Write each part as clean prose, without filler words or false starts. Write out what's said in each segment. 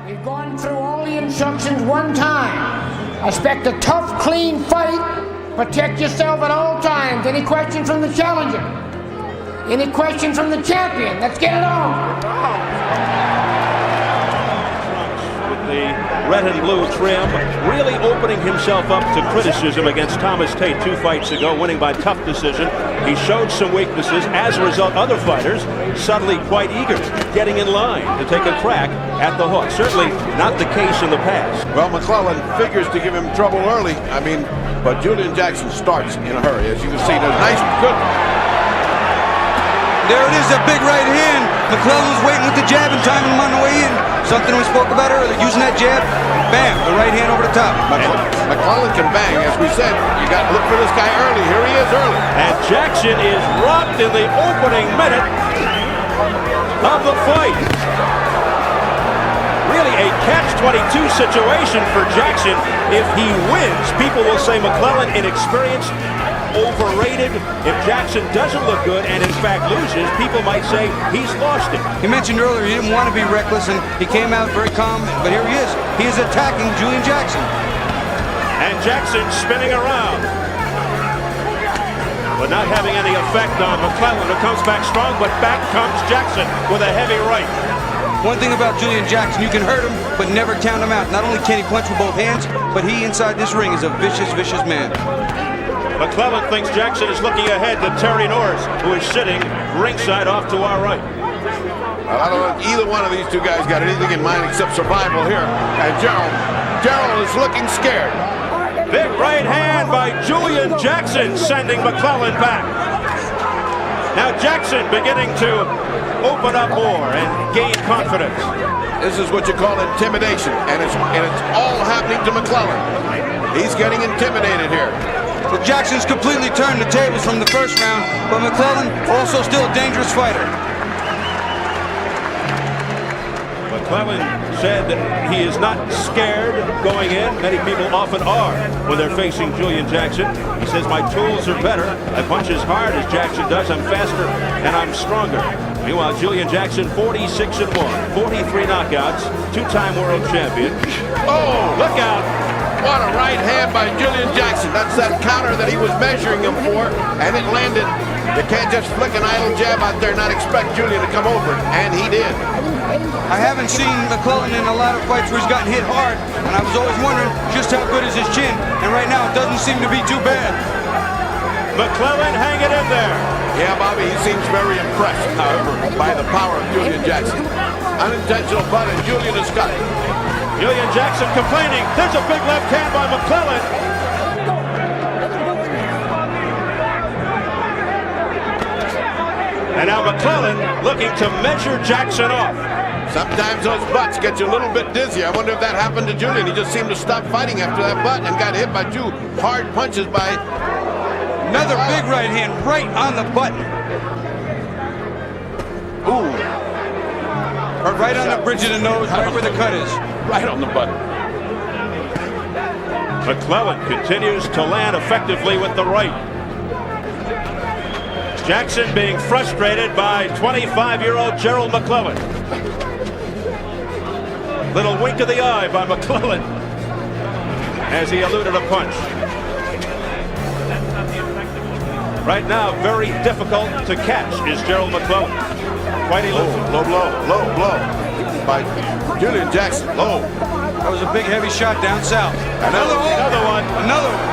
We've gone through all the instructions one time. Expect a tough, clean fight. Protect yourself at all times. Any questions from the challenger? Any questions from the champion? Let's get it on. With the red and blue trim, really opening himself up to criticism against Thomas Tate 2 fights ago, winning by tough decision. He showed some weaknesses. As a result, other fighters suddenly quite eager, getting in line to take a crack at the hook. Certainly not the case in the past. Well, McClellan figures to give him trouble early. But Julian Jackson starts in a hurry. As you can see, there's nice, good. There it is, a big right hand. McClellan was waiting with the jab and timing him on the way in. Something we spoke about earlier, using that jab, bam, the right hand over the top. McClellan can bang. As we said, you got to look for this guy early. Here he is early. And Jackson is rocked in the opening minute of the fight. Really a catch-22 situation for Jackson. If he wins, people will say McClellan inexperienced, overrated. If Jackson doesn't look good and in fact loses, people might say he's lost it. He mentioned earlier he didn't want to be reckless, and he came out very calm, but here he is. He is attacking Julian Jackson. And Jackson spinning around, but not having any effect on McClellan, who comes back strong, but back comes Jackson with a heavy right. One thing about Julian Jackson, you can hurt him, but never count him out. Not only can he punch with both hands, but he inside this ring is a vicious, vicious man. McClellan thinks Jackson is looking ahead to Terry Norris, who is sitting ringside off to our right. Well, I don't know if either one of these two guys got anything in mind except survival here. And Gerald is looking scared. Big right hand by Julian Jackson, sending McClellan back. Now Jackson beginning to open up more and gain confidence. This is what you call intimidation, and it's all happening to McClellan. He's getting intimidated here. Well, Jackson's completely turned the tables from the first round, but McClellan also still a dangerous fighter. McClellan said that he is not scared going in. Many people often are when they're facing Julian Jackson. He says, my tools are better. I punch as hard as Jackson does. I'm faster and I'm stronger. Meanwhile, Julian Jackson, 46-1, 43 knockouts, 2-time world champion. Oh, look out. What a right hand by Julian Jackson. That's that counter that he was measuring him for, and it landed. You can't just flick an idle jab out there and not expect Julian to come over, and he did. I haven't seen McClellan in a lot of fights where he's gotten hit hard, and I was always wondering just how good is his chin, and right now it doesn't seem to be too bad. McClellan hanging in there. Yeah, Bobby, he seems very impressed, however, by the power of Julian Jackson. Unintentional butt, and Julian has got it. Julian Jackson complaining. There's a big left hand by McClellan. And now McClellan looking to measure Jackson off. Sometimes those butts get you a little bit dizzy. I wonder if that happened to Julian. He just seemed to stop fighting after that butt and got hit by 2 hard punches by... Another big right hand right on the button. Ooh. Or right on the bridge of the nose, right where the cut is. Right on the button. McClellan continues to land effectively with the right. Jackson being frustrated by 25-year-old Gerald McClellan. Little wink of the eye by McClellan as he eluded a punch. Right now, very difficult to catch is Gerald McClellan. Quite elusive. Low blow by Julian Jackson. Low. That was a big, heavy shot down south. Another one. Another one.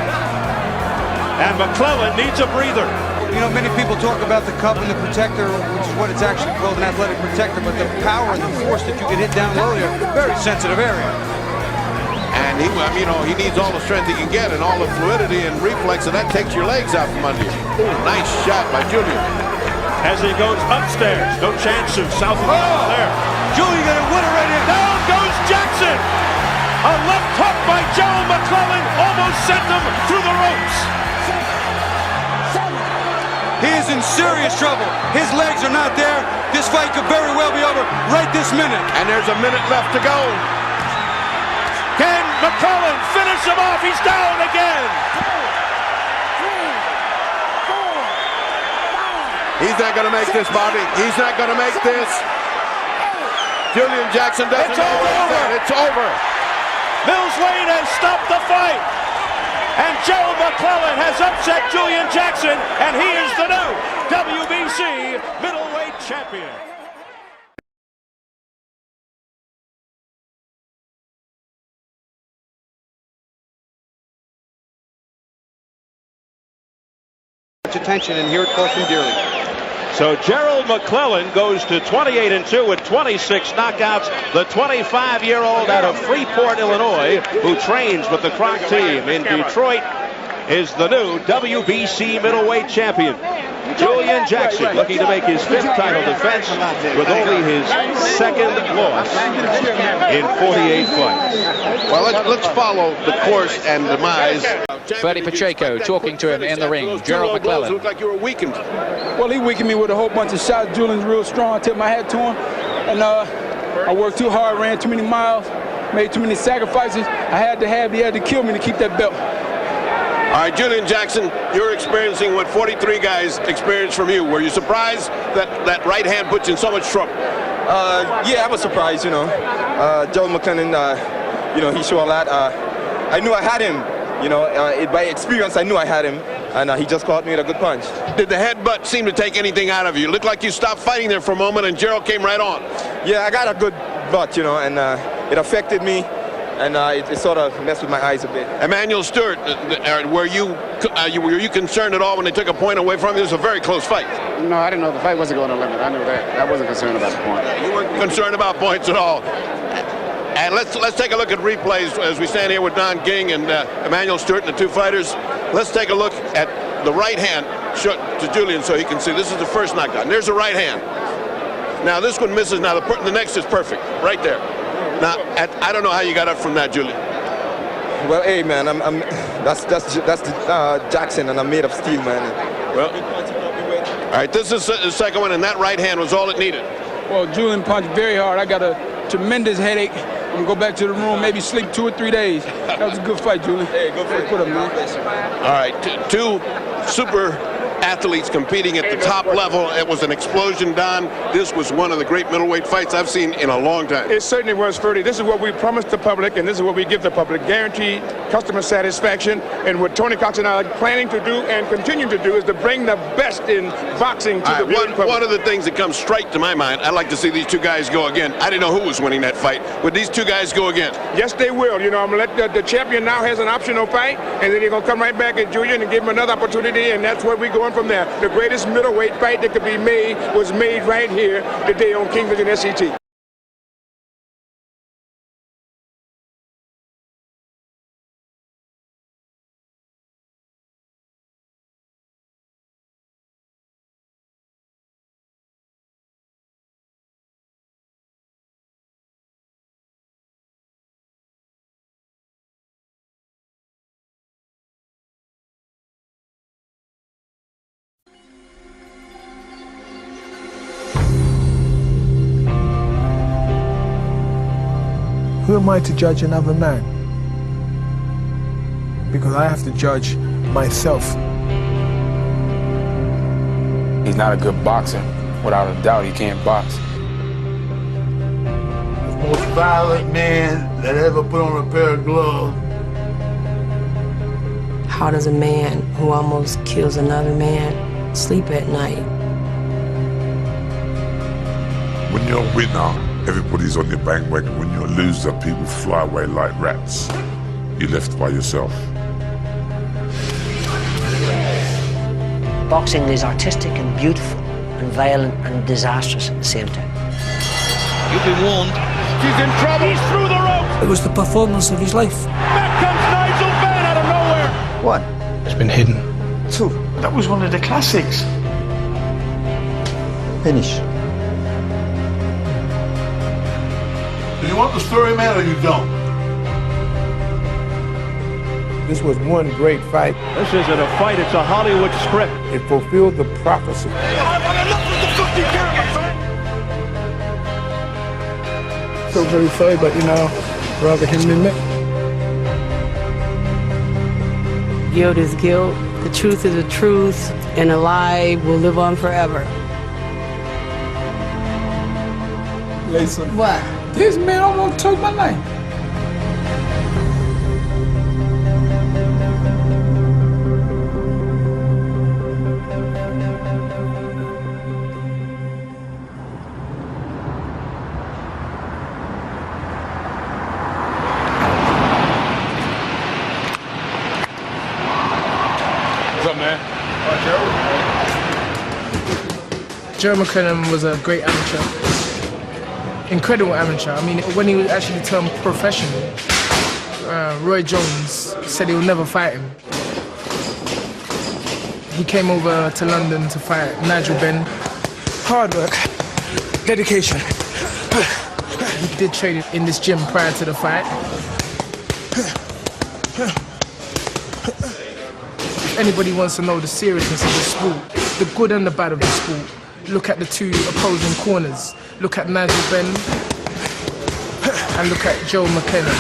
And McClellan needs a breather. You know, many people talk about the cup and the protector, which is what it's actually called, an athletic protector, but the power and the force that you can hit down low there, very sensitive area. And he needs all the strength he can get and all the fluidity and reflex, and that takes your legs out from under you. Ooh, nice shot by Julian. As he goes upstairs, no chance of southpaw there. Julian got a winner right in. Down goes Jackson. A left hook by Gerald McClellan almost sent him through the ropes. He is in serious trouble. His legs are not there. This fight could very well be over right this minute. And there's a minute left to go. Can McClellan finish him off? He's down again. He's not going to make this, Bobby. He's not going to make this. Julian Jackson doesn't know where he's at. It's over. Mills Lane has stopped the fight. And Gerald McClellan has upset Julian Jackson, and he is the new WBC middleweight champion. Attention, and here it goes from Dearly. So Gerald McClellan goes to 28-2 with 26 knockouts. The 25-year-old out of Freeport, Illinois, who trains with the Croc team in Detroit, is the new WBC middleweight champion. Julian Jackson looking to make his 5th title defense with only his 2nd loss in 48 fights. Well, let's follow the course and demise. Freddie Pacheco talking to him in the ring. Gerald McClellan. Looked like you were weakened. Well, he weakened me with a whole bunch of shots. Julian's real strong. I tipped my hat to him. And I worked too hard, ran too many miles, made too many sacrifices. He had to kill me to keep that belt. All right, Julian Jackson, you're experiencing what 43 guys experienced from you. Were you surprised that right hand puts you in so much trouble? Yeah, I was surprised, you know. Joe McClellan, you know, he showed a lot. I knew I had him, you know. By experience, I knew I had him, and he just caught me with a good punch. Did the headbutt seem to take anything out of you? It looked like you stopped fighting there for a moment, and Gerald came right on. Yeah, I got a good butt, you know, and it affected me. And it sort of messed with my eyes a bit. Emmanuel Stewart, were you concerned at all when they took a point away from you? It was a very close fight. No, I didn't know the fight wasn't going to limit. I knew that. I wasn't concerned about the point. You weren't concerned about points at all. And let's take a look at replays as we stand here with Don King and Emmanuel Stewart and the two fighters. Let's take a look at the right hand to Julian so he can see. This is the first knockout. And there's the right hand. Now this one misses. Now the next is perfect, right there. Now, I don't know how you got up from that, Julian. Well, hey, man, that's Jackson, and I'm made of steel, man. Well, all right, this is the second one, and that right hand was all it needed. Well, Julian punched very hard. I got a tremendous headache. I'm going to go back to the room, maybe sleep 2 or 3 days. That was a good fight, Julian. Hey, good fight. Put up, man. All right, two super athletes competing at the top level. It was an explosion, Don. This was one of the great middleweight fights I've seen in a long time. It certainly was, Ferdy. This is what we promised the public, and this is what we give the public. Guaranteed customer satisfaction. And what Tony Cox and I are planning to do and continue to do is to bring the best in boxing to the public. One of the things that comes straight to my mind, I'd like to see these two guys go again. I didn't know who was winning that fight. Would these two guys go again? Yes, they will. You know, I'm going to let the champion now has an optional fight, and then they're going to come right back at Julian and give him another opportunity, and that's where we're going from there. The greatest middleweight fight that could be made was made right here today on King Vision SET. Who am I to judge another man? Because I have to judge myself. He's not a good boxer. Without a doubt, he can't box. The most violent man that ever put on a pair of gloves. How does a man who almost kills another man sleep at night? When you're a winner, everybody's on your bandwagon. When you're a loser, people fly away like rats. You're left by yourself. Boxing is artistic and beautiful, and violent and disastrous at the same time. You've been warned. He's in trouble. He's through the ropes. It was the performance of his life. Back comes Nigel Benn out of nowhere. What? It's been hidden. Two. That was one of the classics. Finish. Do you want the story, man, or you don't? This was one great fight. This isn't a fight, it's a Hollywood script. It fulfilled the prophecy. So very sorry, but you know, rather him than me. Guilt is guilt, the truth is the truth, and a lie will live on forever. Listen. What? This man almost took my life. What's up, man? Gerald McClellan was a great amateur. Incredible amateur. I mean, when he was actually turned professional, Roy Jones said he would never fight him. He came over to London to fight Nigel Benn. Hard work, dedication. He did train in this gym prior to the fight. If anybody wants to know the seriousness of the sport, the good and the bad of the sport, look at the two opposing corners. Look at Nigel Benn and look at Joe McClellan.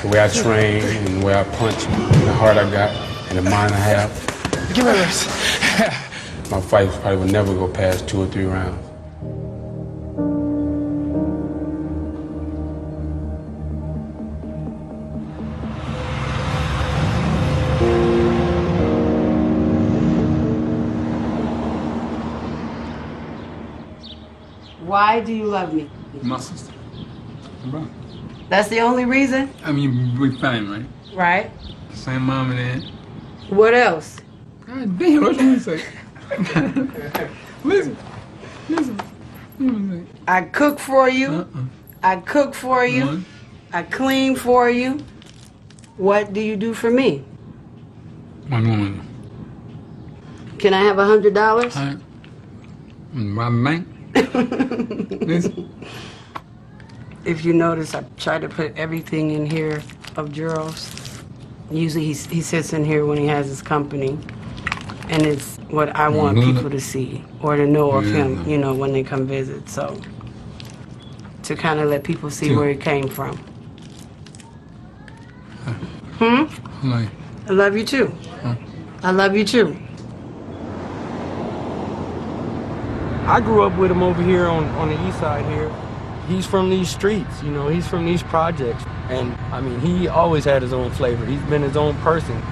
The way I train and the way I punch, and the heart I got, and the mind I have. Give it a rest. My fights probably would never go past 2 or 3 rounds. Why do you love me? My sister. My brother. That's the only reason? I mean, we family, right? Right. Same mom and dad. What else? God damn, what you say? Listen. I cook for you. I cook for you. I clean for you. What do you do for me? One woman. Can I have $100? My bank. Listen. If you notice, I try to put everything in here of Gerald's. Usually he sits in here when he has his company, and it's what I want people to see or to know of him, you know, when they come visit. So to kind of let people see where he came from. I love you too. I love you too. I grew up with him over here on the east side here. He's from these streets, you know, he's from these projects. And, I mean, he always had his own flavor. He's been his own person.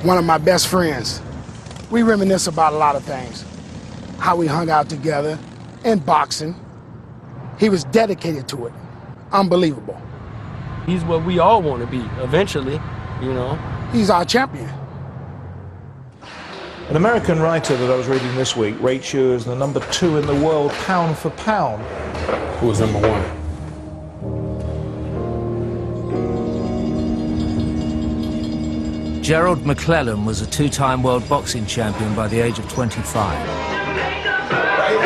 One of my best friends. We reminisce about a lot of things. How we hung out together in boxing. He was dedicated to it. Unbelievable. He's what we all want to be, eventually, you know. He's our champion. An American writer that I was reading this week rates you as the #2 in the world pound for pound. Who was #1? Gerald McClellan was a 2-time world boxing champion by the age of 25.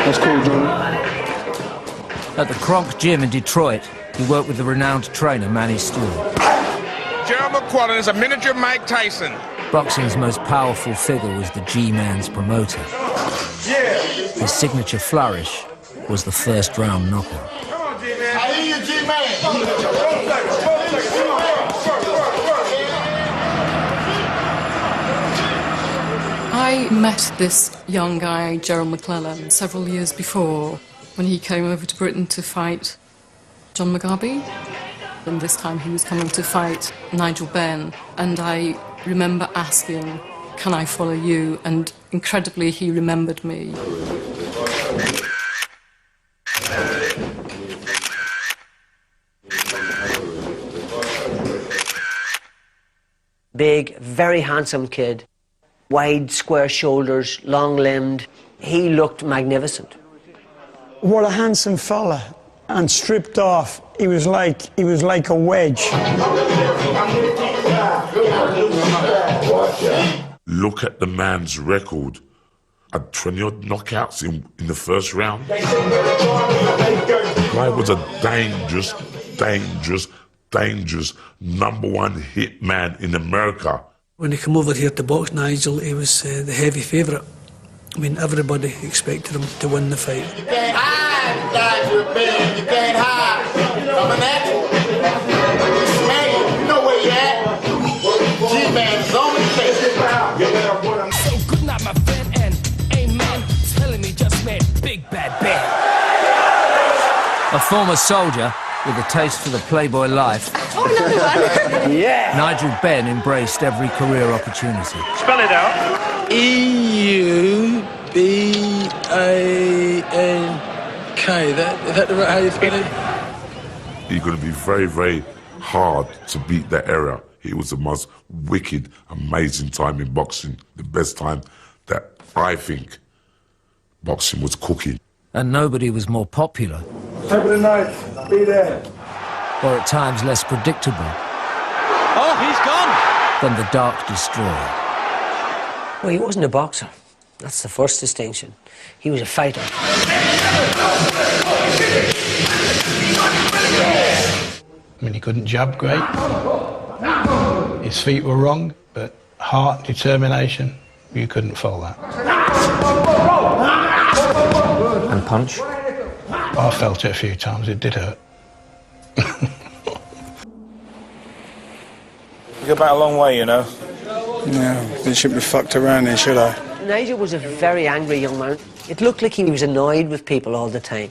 That's cool, Jordan. At the Kronk Gym in Detroit, he worked with the renowned trainer Manny Stewart. Gerald McClellan is a miniature Mike Tyson. Boxing's most powerful figure was the G-Man's promoter. His signature flourish was the first round knockout. I hear you, G-Man. I met this young guy, Gerald McClellan, several years before when he came over to Britain to fight John Mugabe. And this time he was coming to fight Nigel Benn. And I remember asking, can I follow you? And incredibly, he remembered me. Big, very handsome kid. Wide, square shoulders, long-limbed. He looked magnificent. What a handsome fella. And stripped off, he was like a wedge. Look at the man's record. Had 20-odd knockouts in the first round. Guy was a dangerous #1 hit man in America. When he came over here to box Nigel, he was the heavy favourite. I mean, everybody expected him to win the fight. You can't hide, Nigel Benn. You can't hide. Coming at you. Man, you know where you at. G-Man is on the case. So good night, my friend, and amen. Telling former soldier with a taste for the Playboy life, Yeah. Nigel Benn embraced every career opportunity. Spell it out. E-U-B-A-N-K. Is that the right how you spell it? He's going to be very, very hard to beat that era. It was the most wicked, amazing time in boxing. The best time that I think boxing was cooking. And nobody was more popular, Top of the night, be there. or at times less predictable, Oh, he's gone. than the Dark Destroyer. Well, he wasn't a boxer. That's the first distinction. He was a fighter. I mean, he couldn't jab great. His feet were wrong, but heart, determination, you couldn't fool that. And punch? I felt it a few times, it did hurt. We go back a long way, you know. Yeah, they shouldn't be fucked around then, should I? Nigel was a very angry young man. It looked like he was annoyed with people all the time.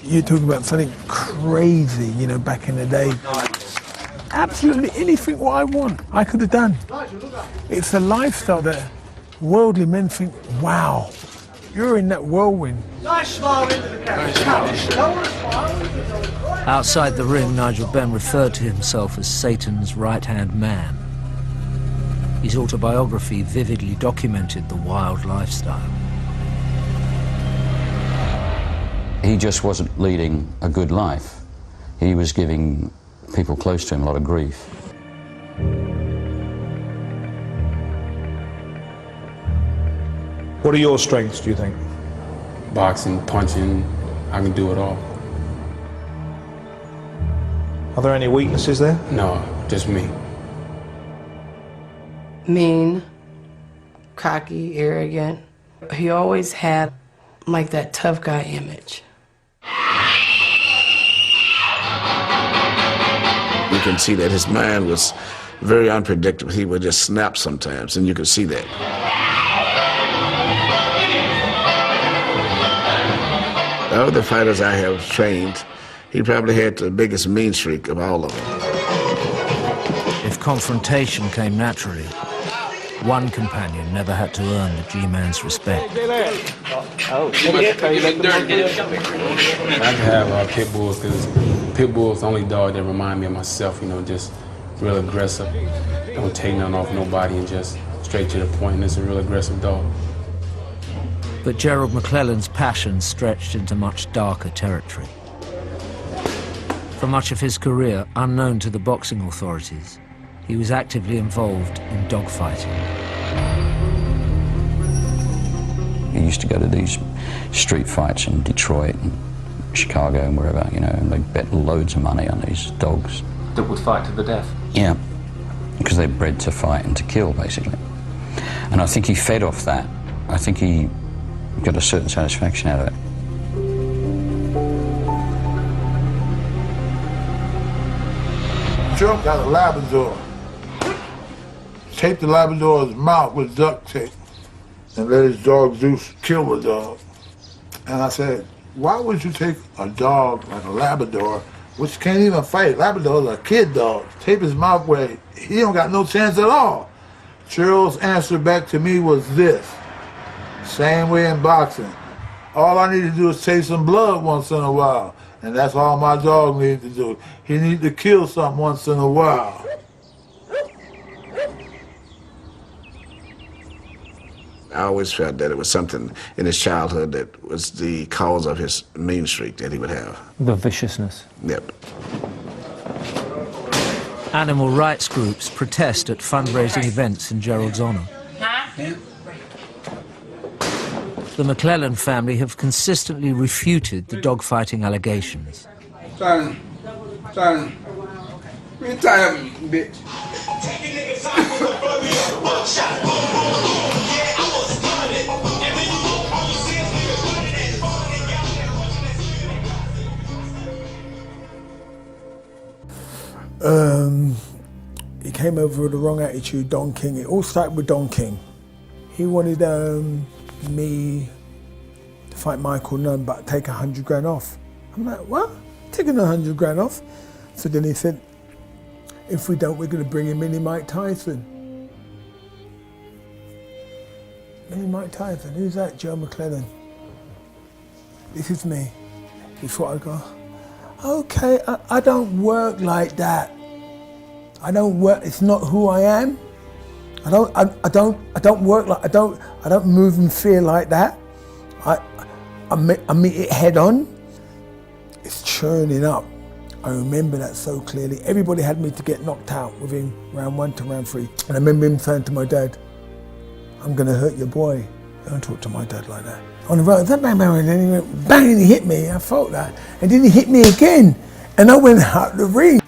You're talking about something crazy, you know, back in the day. Absolutely anything what I want, I could have done. It's a lifestyle that worldly men think, wow, you're in that whirlwind. Outside the ring, Nigel Benn referred to himself as Satan's right-hand man. His autobiography vividly documented the wild lifestyle. He just wasn't leading a good life. He was giving people close to him a lot of grief. What are your strengths, do you think? Boxing, punching, I can do it all. Are there any weaknesses there? No, just me. Mean, cocky, arrogant. He always had like that tough guy image. You can see that his mind was very unpredictable. He would just snap sometimes, and you could see that. Of the fighters I have trained, he probably had the biggest mean streak of all of them. If confrontation came naturally, one companion never had to earn the G-Man's respect. I can have pit bulls because pit bull's the only dog that remind me of myself, you know, just real aggressive. Don't take nothing off nobody and just straight to the point. And it's a real aggressive dog. But Gerald McClellan's passion stretched into much darker territory. For much of his career, unknown to the boxing authorities, he was actively involved in dogfighting. He used to go to these street fights in Detroit and Chicago and wherever, you know, and they bet loads of money on these dogs. That would fight to the death? Yeah, because they're bred to fight and to kill, basically. And I think he fed off that. I think he got a certain satisfaction out of it. Joe got a Labrador. Taped the Labrador's mouth with duct tape and let his dog Zeus kill the dog. And I said, why would you take a dog like a Labrador, which can't even fight? Labrador's a kid dog. Tape his mouth where he don't got no chance at all. Cheryl's answer back to me was this. Same way in boxing. All I need to do is taste some blood once in a while. And that's all my dog needs to do. He needs to kill something once in a while. I always felt that it was something in his childhood that was the cause of his mean streak that he would have. The viciousness. Yep. Animal rights groups protest at fundraising events in Gerald's honor. The McClellan family have consistently refuted the dogfighting allegations. Son, you tired of me, bitch. He came over with the wrong attitude, Don King. It all started with Don King. He wanted me to fight Michael Nunn, but take 100 grand off. I'm like, what? taking 100 grand off. So then he said, if we don't, we're going to bring in Mini Mike Tyson. Mini Mike Tyson, who's that? Joe McClellan. This is me. Before I go, okay, I don't work like that. I don't work, it's not who I am. I don't work like, I don't move and feel like that. I meet it head on. It's churning up. I remember that so clearly. Everybody had me to get knocked out within round 1 to round 3. And I remember him saying to my dad, I'm gonna hurt your boy. Don't talk to my dad like that. On the road, bang, and then he went bang, and he hit me. I felt that. And then he hit me again. And I went out the ring.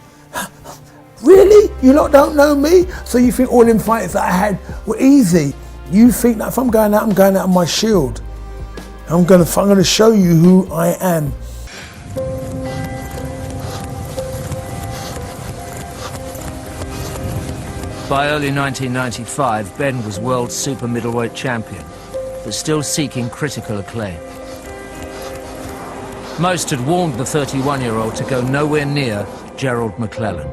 Really? You lot don't know me? So you think all them fights that I had were easy? You think that if I'm going out on my shield. I'm gonna show you who I am. By early 1995, Ben was world super middleweight champion, but still seeking critical acclaim. Most had warned the 31-year-old to go nowhere near Gerald McClellan.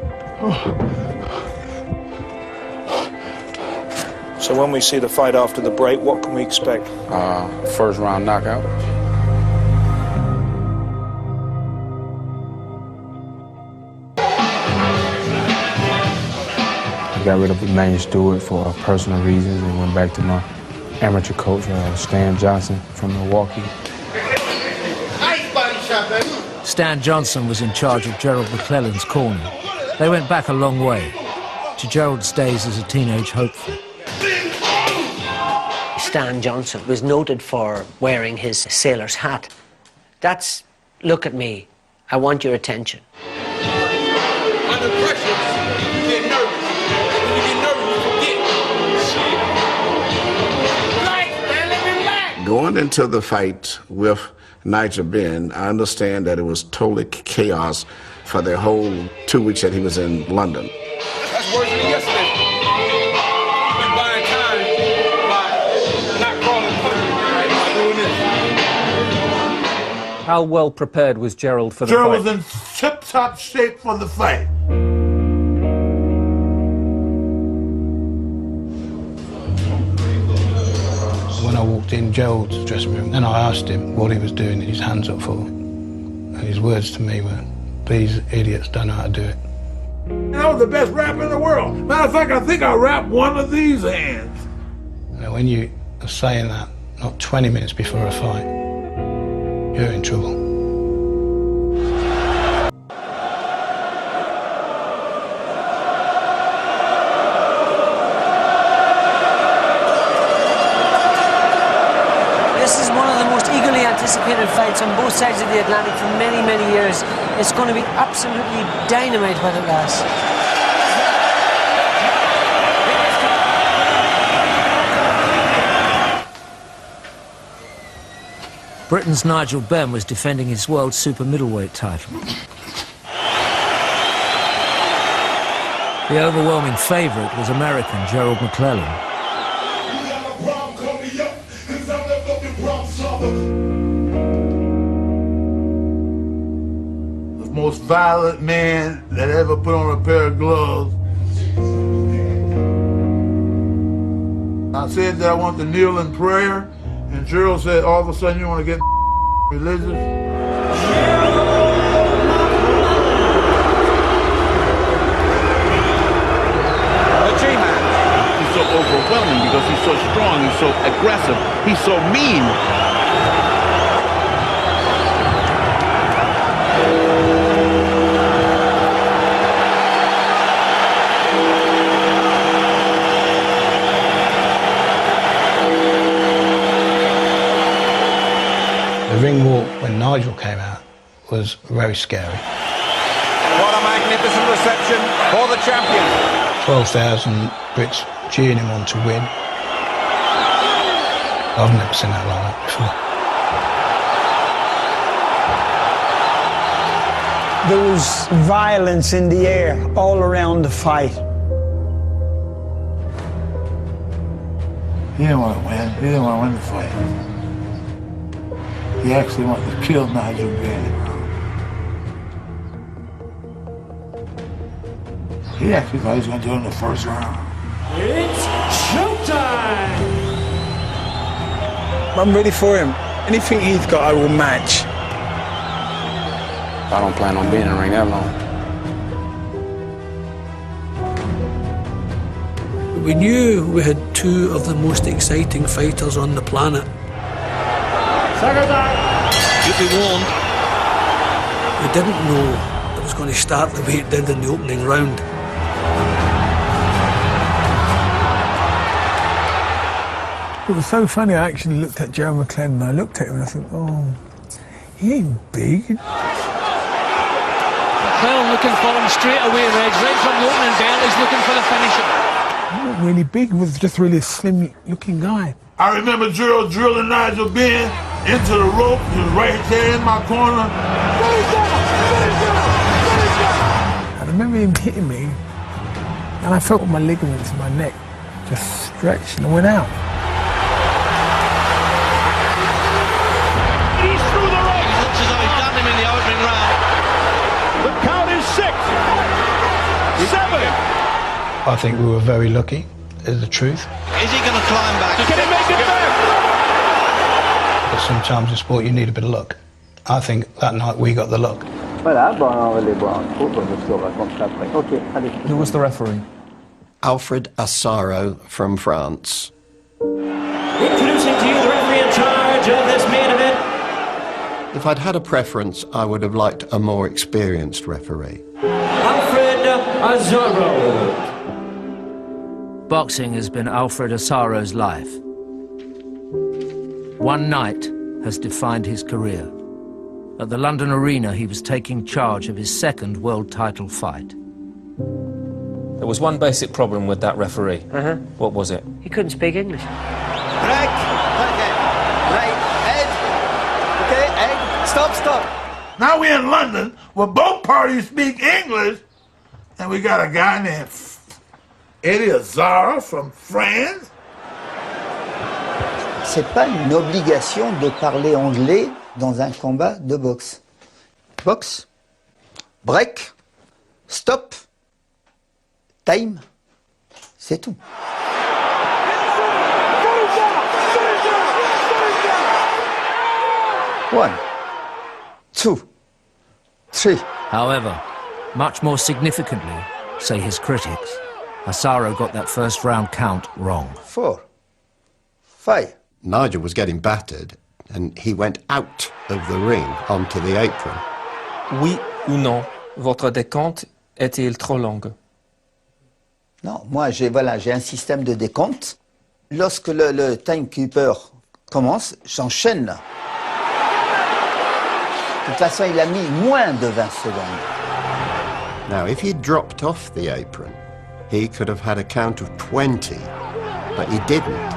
So when we see the fight after the break, what can we expect? First round knockout. I got rid of Emmanuel Stewart for personal reasons and went back to my amateur coach, Stan Johnson from Milwaukee. Stan Johnson was in charge of Gerald McClellan's corner. They went back a long way, to Gerald's days as a teenage hopeful. Stan Johnson was noted for wearing his sailor's hat. That's, look at me, I want your attention. Under pressure, you get nervous. When you get nervous, you forget. Going into the fight with Nigel Benn, I understand that it was total chaos for the whole 2 weeks that he was in London. That's worse than yesterday. Been buying time by not calling punches, doing this. How well prepared was Gerald for the Gerald fight? was in tip-top shape for the fight. When I walked in Gerald's dressing room, and I asked him what he was doing his hands up for. And his words to me were, these idiots don't know how to do it. I was the best rapper in the world. Matter of fact, I think I rapped one of these hands. Now, when you are saying that, not 20 minutes before a fight, you're in trouble. This is one of the most eagerly anticipated fights on both sides of the Atlantic for many, many years. It's going to be absolutely dynamite when it lasts. Britain's Nigel Benn was defending his world super middleweight title. The overwhelming favourite was American Gerald McClellan. The most violent man that ever put on a pair of gloves. I said that I want to kneel in prayer, and Gerald said, all of a sudden you want to get religious? He's so overwhelming because he's so strong, he's so aggressive, he's so mean. The ring walk when Nigel came out was very scary. What a magnificent reception for the champion. 12,000 Brits cheering him on to win. I've never seen that like that before. There was violence in the air all around the fight. He didn't want to win. He didn't want to win the fight. He actually wanted to kill Nigel Benn. He actually thought he was going to do it in the first round. It's showtime! I'm ready for him. Anything he's got, I will match. I don't plan on being in the ring that long. We knew we had two of the most exciting fighters on the planet. You'd be warned. We didn't know it was going to start the way it did in the opening round. It was so funny, I actually looked at Gerald McClellan and I looked at him and I thought, oh, he ain't big. McClellan looking for him straight away, Reg. Right from the opening bell, he's looking for the finisher. He wasn't really big, he was just really a slim-looking guy. I remember Gerald drilling Nigel Benn into the rope. He was right there in my corner. I remember him hitting me and I felt my ligaments in my neck just stretched and I went out. He's through the ropes. He looks as though he's done him in the opening round. The count is 6, 7. I think we were very lucky, is the truth. Is he going to climb back? Can he make it back? But sometimes in sport you need a bit of luck. I think that night we got the luck. Who was the referee? Alfred Assaro from France. Introducing to you the referee in charge of this main event. If I'd had a preference, I would have liked a more experienced referee. Alfred Assaro. Boxing has been Alfred Assaro's life. One night has defined his career. At the London Arena, he was taking charge of his second world title fight. There was one basic problem with that referee. What was it? He couldn't speak English. Break. Okay. Right. Ed. Okay, Ed. Stop. Now we're in London where both parties speak English, and we got a guy named Eddie Azara from France. C'est pas une obligation de parler anglais dans un combat de boxe. Boxe, break, stop, time, c'est tout. One, two, three. However, much more significantly, say his critics, Assaro got that first round count wrong. 4, 5. Nigel was getting battered, and he went out of the ring onto the apron. Oui ou non, votre décompte est-il trop long? Non, moi j'ai un système de décompte. Lorsque le timekeeper commence, j'enchaîne. De toute façon, il a mis moins de 20 secondes. Now, if he dropped off the apron, he could have had a count of 20, but he didn't.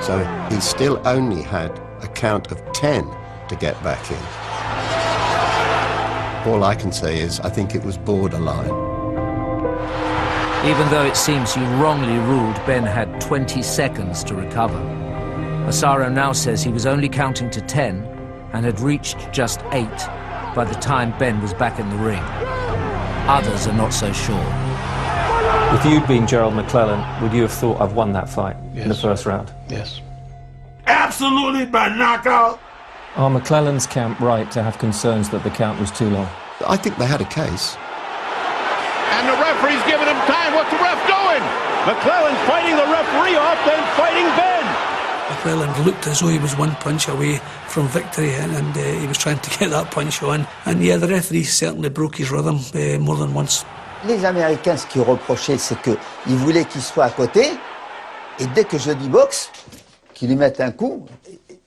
So he still only had a count of 10 to get back in. All I can say is I think it was borderline. Even though it seems you wrongly ruled Ben had 20 seconds to recover, Assaro now says he was only counting to 10 and had reached just 8 by the time Ben was back in the ring. Others are not so sure. If you'd been Gerald McClellan, would you have thought I've won that fight in the first round? Yes. Absolutely by knockout. Are McClellan's camp right to have concerns that the count was too long? I think they had a case. And the referee's giving him time. What's the ref doing? McClellan's fighting the referee off, then fighting Ben. McClellan looked as though he was one punch away from victory, and he was trying to get that punch on. And yeah, the referee certainly broke his rhythm more than once. Les Américains, ce qu'ils reprochaient, c'est qu'ils voulaient qu'il soit à côté, et dès que je dis boxe, qu'ils lui mettent un coup,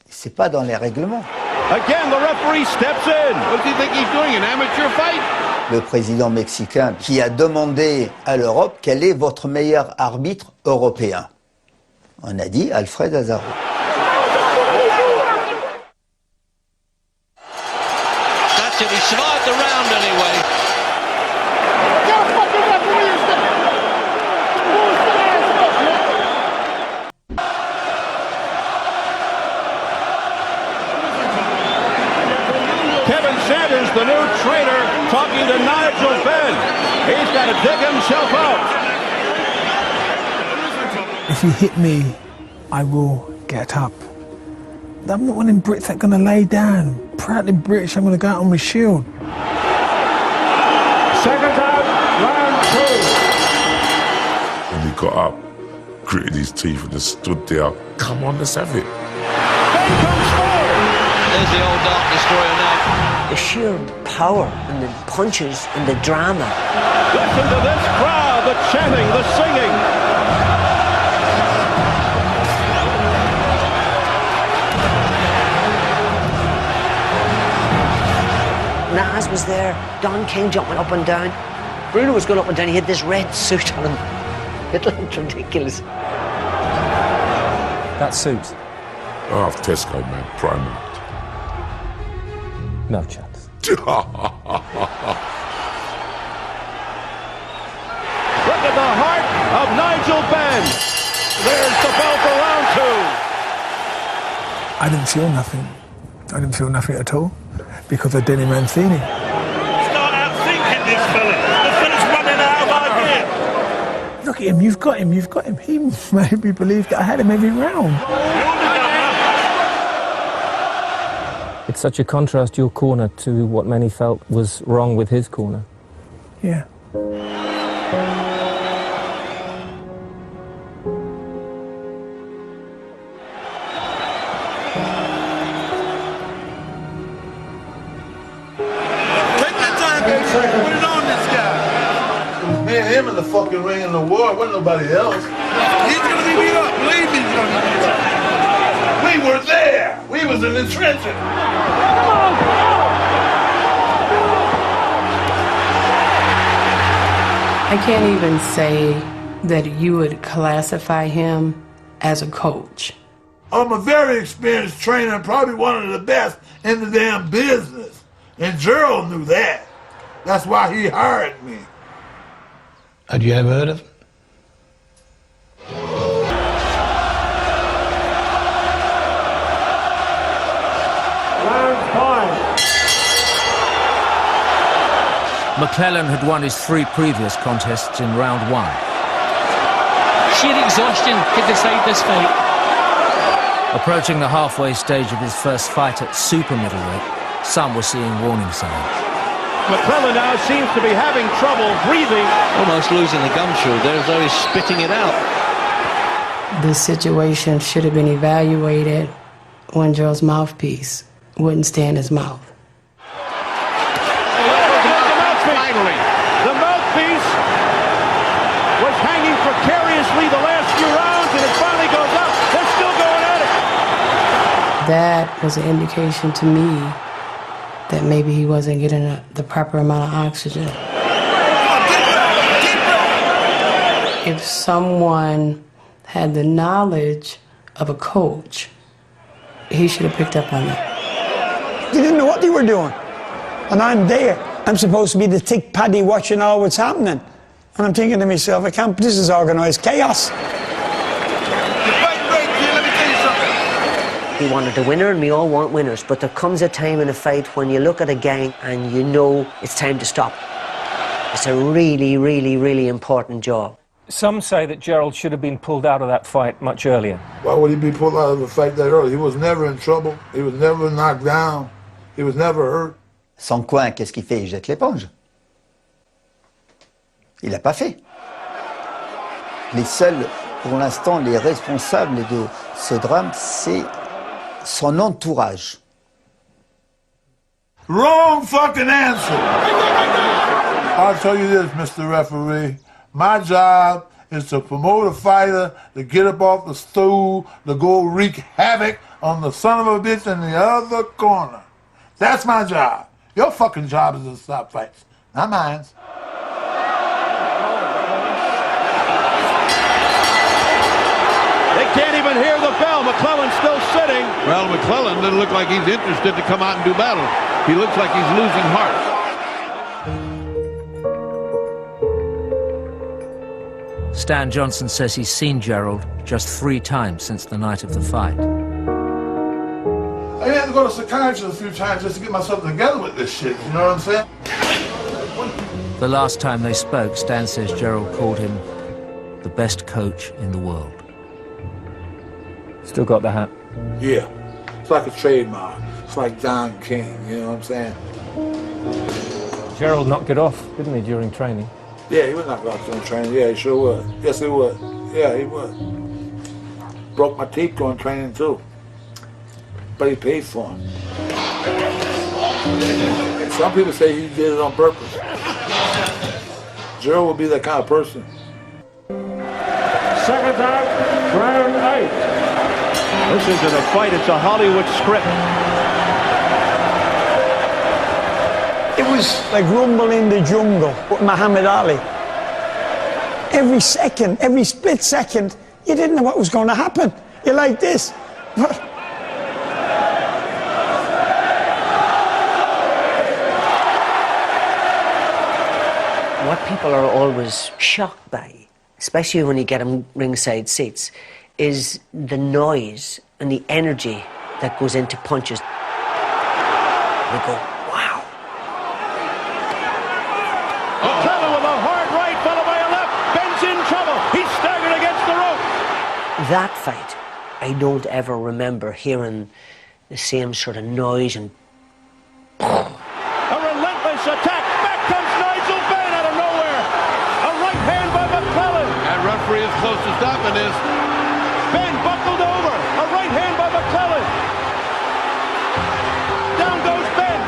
c'est pas dans les règlements. Again, the referee steps in. What does he think he's doing, an amateur fight? Le président mexicain qui a demandé à l'Europe quel est votre meilleur arbitre européen. On a dit Alfred Assaro. That's it, he survived the round anyway. Kevin Sanders the new trainer talking to Nigel Benn. He's got to dig himself out. If you hit me, I will get up. I'm not one of them Brits that are going to lay down. Proudly British, I'm going to go out on my shield. Second out, round 2. When he got up, gritted his teeth and just stood there. Come on, let's have it. There's the old Dark Destroyer now. The sheer power and the punches and the drama. Listen to this crowd, the chanting, the singing. Nas was there, Don King jumping up and down. Bruno was going up and down, he had this red suit on him. It looked ridiculous. That suit? Oh, Tesco, man, Primark. No chance. Look at the heart of Nigel Benn. There's the bell for round 2. I didn't feel nothing. I didn't feel nothing at all because of Denny Mancini. Start out thinking this fella. The fella's running out of idea. Look at him, you've got him, you've got him. He made me believe that I had him every round. It's such a contrast, your corner, to what many felt was wrong with his corner. Yeah. Him in the fucking ring in the war. It wasn't nobody else. He's gonna be beat up. Believe me, he's gonna be beat up. We were there. We was in the trenches. I can't even say that you would classify him as a coach. I'm a very experienced trainer, probably one of the best in the damn business. And Gerald knew that. That's why he hired me. Had you ever heard of him? McClellan had won his 3 previous contests in round 1. Sheer exhaustion could decide this fight. Approaching the halfway stage of his first fight at super middleweight, some were seeing warning signs. McClellan now seems to be having trouble breathing. Almost losing the gumshoe. There's always spitting it out. This situation should have been evaluated when Gerald's mouthpiece wouldn't stay in his mouth. Finally, the mouthpiece was hanging precariously the last few rounds, and it finally goes up. They're still going at it. That was an indication to me that maybe he wasn't getting the proper amount of oxygen. If someone had the knowledge of a coach, he should have picked up on that. They didn't know what they were doing. And I'm there. I'm supposed to be the tick paddy watching all what's happening. And I'm thinking to myself, this is organised chaos. He wanted a winner, and we all want winners, but there comes a time in a fight when you look at a gang and you know it's time to stop. It's a really, really, really important job. Some say that Gerald should have been pulled out of that fight much earlier. Why would he be pulled out of the fight that early? He was never in trouble. He was never knocked down. He was never hurt. Sans coin, qu'est-ce qu'il fait? Il jette l'éponge. Il l'a pas fait. Les seuls, pour l'instant, les responsables de ce drame, c'est son entourage. Wrong fucking answer. I'll tell you this, Mr. Referee. My job is to promote a fighter, to get up off the stool, to go wreak havoc on the son of a bitch in the other corner. That's my job. Your fucking job is to stop fights, not mine. They can't even hear the bell. McClellan's still sitting. Well, McClellan doesn't look like he's interested to come out and do battle. He looks like he's losing heart. Stan Johnson says he's seen Gerald just 3 times since the night of the fight. I had to go to a psychiatrist a few times just to get myself together with this shit, you know what I'm saying? The last time they spoke, Stan says Gerald called him the best coach in the world. Still got the hat? Yeah. It's like a trademark. It's like Don King, you know what I'm saying? Gerald knocked it off, didn't he, during training? Yeah, he would knock it off during training. Yeah, he sure would. Yes, he would. Yeah, he would. Broke my teeth during training, too. But he paid for them. Some people say he did it on purpose. Gerald would be that kind of person. Second out, round 8. This isn't a fight, it's a Hollywood script. It was like Rumble in the Jungle with Muhammad Ali. Every second, every split second, you didn't know what was going to happen. You're like this. What people are always shocked by, especially when you get them ringside seats, is the noise and the energy that goes into punches. They go, wow. McClellan with a hard right, followed by a left. Ben's in trouble. He's staggered against the rope. That fight, I don't ever remember hearing the same sort of noise and A relentless attack. Back comes Nigel Benn out of nowhere. A right hand by McClellan. And referee is close to stopping this. Benn buckled over. A right hand by McClellan. Down goes Benn.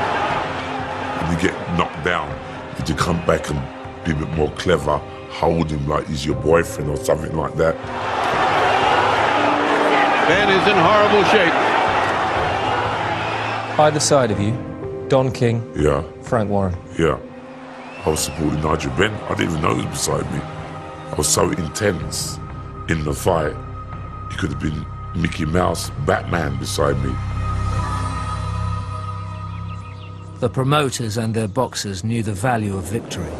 When you get knocked down, would you come back and be a bit more clever, hold him like he's your boyfriend or something like that? Ben is in horrible shape. Either side of you, Don King, Yeah, Frank Warren. yeah. I was supporting Nigel Benn. I didn't even know he was beside me. I was so intense in the fight. He could have been Mickey Mouse, Batman beside me. The promoters and their boxers knew the value of victory.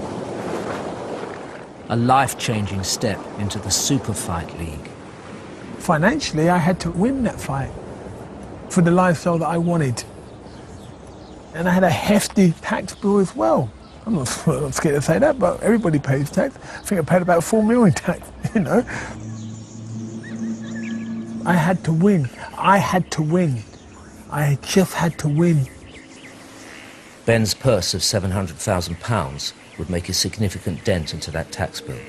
A life-changing step into the Super Fight League. Financially, I had to win that fight for the lifestyle that I wanted. And I had a hefty tax bill as well. I'm not scared to say that, but everybody pays tax. I think I paid about 4 million tax, you know. I had to win. I had to win. I just had to win. Ben's purse of £700,000 would make a significant dent into that tax bill.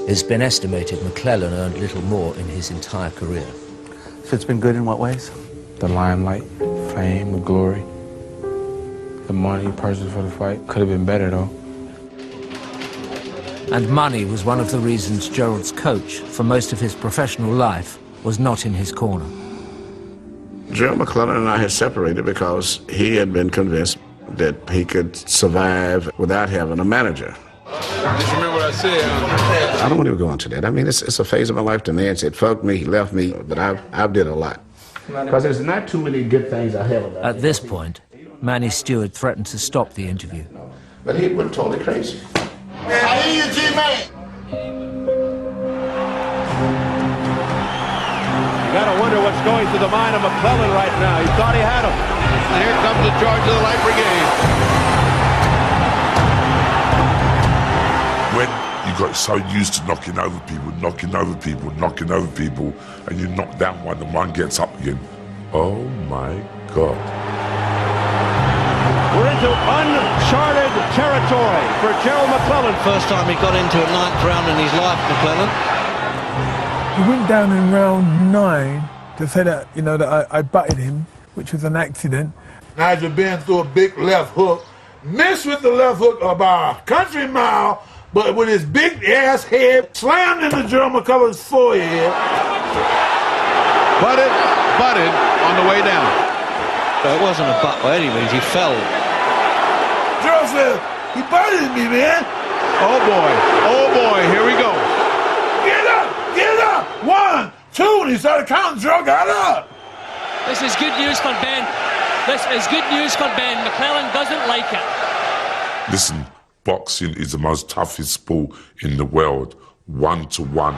It's been estimated McClellan earned little more in his entire career. So it's been good in what ways? The limelight, fame, the glory, the money, purchase for the fight. Could have been better, though. And money was one of the reasons Gerald's coach, for most of his professional life, was not in his corner. Gerald McClellan and I had separated because he had been convinced that he could survive without having a manager. Just remember what I said. I don't want to go into that. I mean, it's a phase of my life. The man said, fuck me, he left me, but I've did a lot. Because there's not too many good things I have about At this point, Manny Stewart threatened to stop the interview. But he went totally crazy. I hear you, G-Man. You gotta wonder what's going through the mind of McClellan right now. He thought he had him. And here comes the charge of the Light Brigade. When you got so used to knocking over people, and you knock down one and one gets up again, oh my God. We're into uncharted territory for Gerald McClellan. First time he got into a 9th round in his life, McClellan. He went down in round 9 to say that, you know, that I butted him, which was an accident. Nigel Benn threw a big left hook, missed with the left hook about a country mile, but with his big ass head slammed into Gerald McClellan's forehead. Butted on the way down. So it wasn't a butt by any means, he fell. Gerald said, he butted me, man. Oh boy, here we go. Get up! 1, 2, and he started counting. Gerald got up. This is good news for Ben. This is good news for Ben. McClellan doesn't like it. Listen, boxing is the most toughest sport in the world, 1-to-1.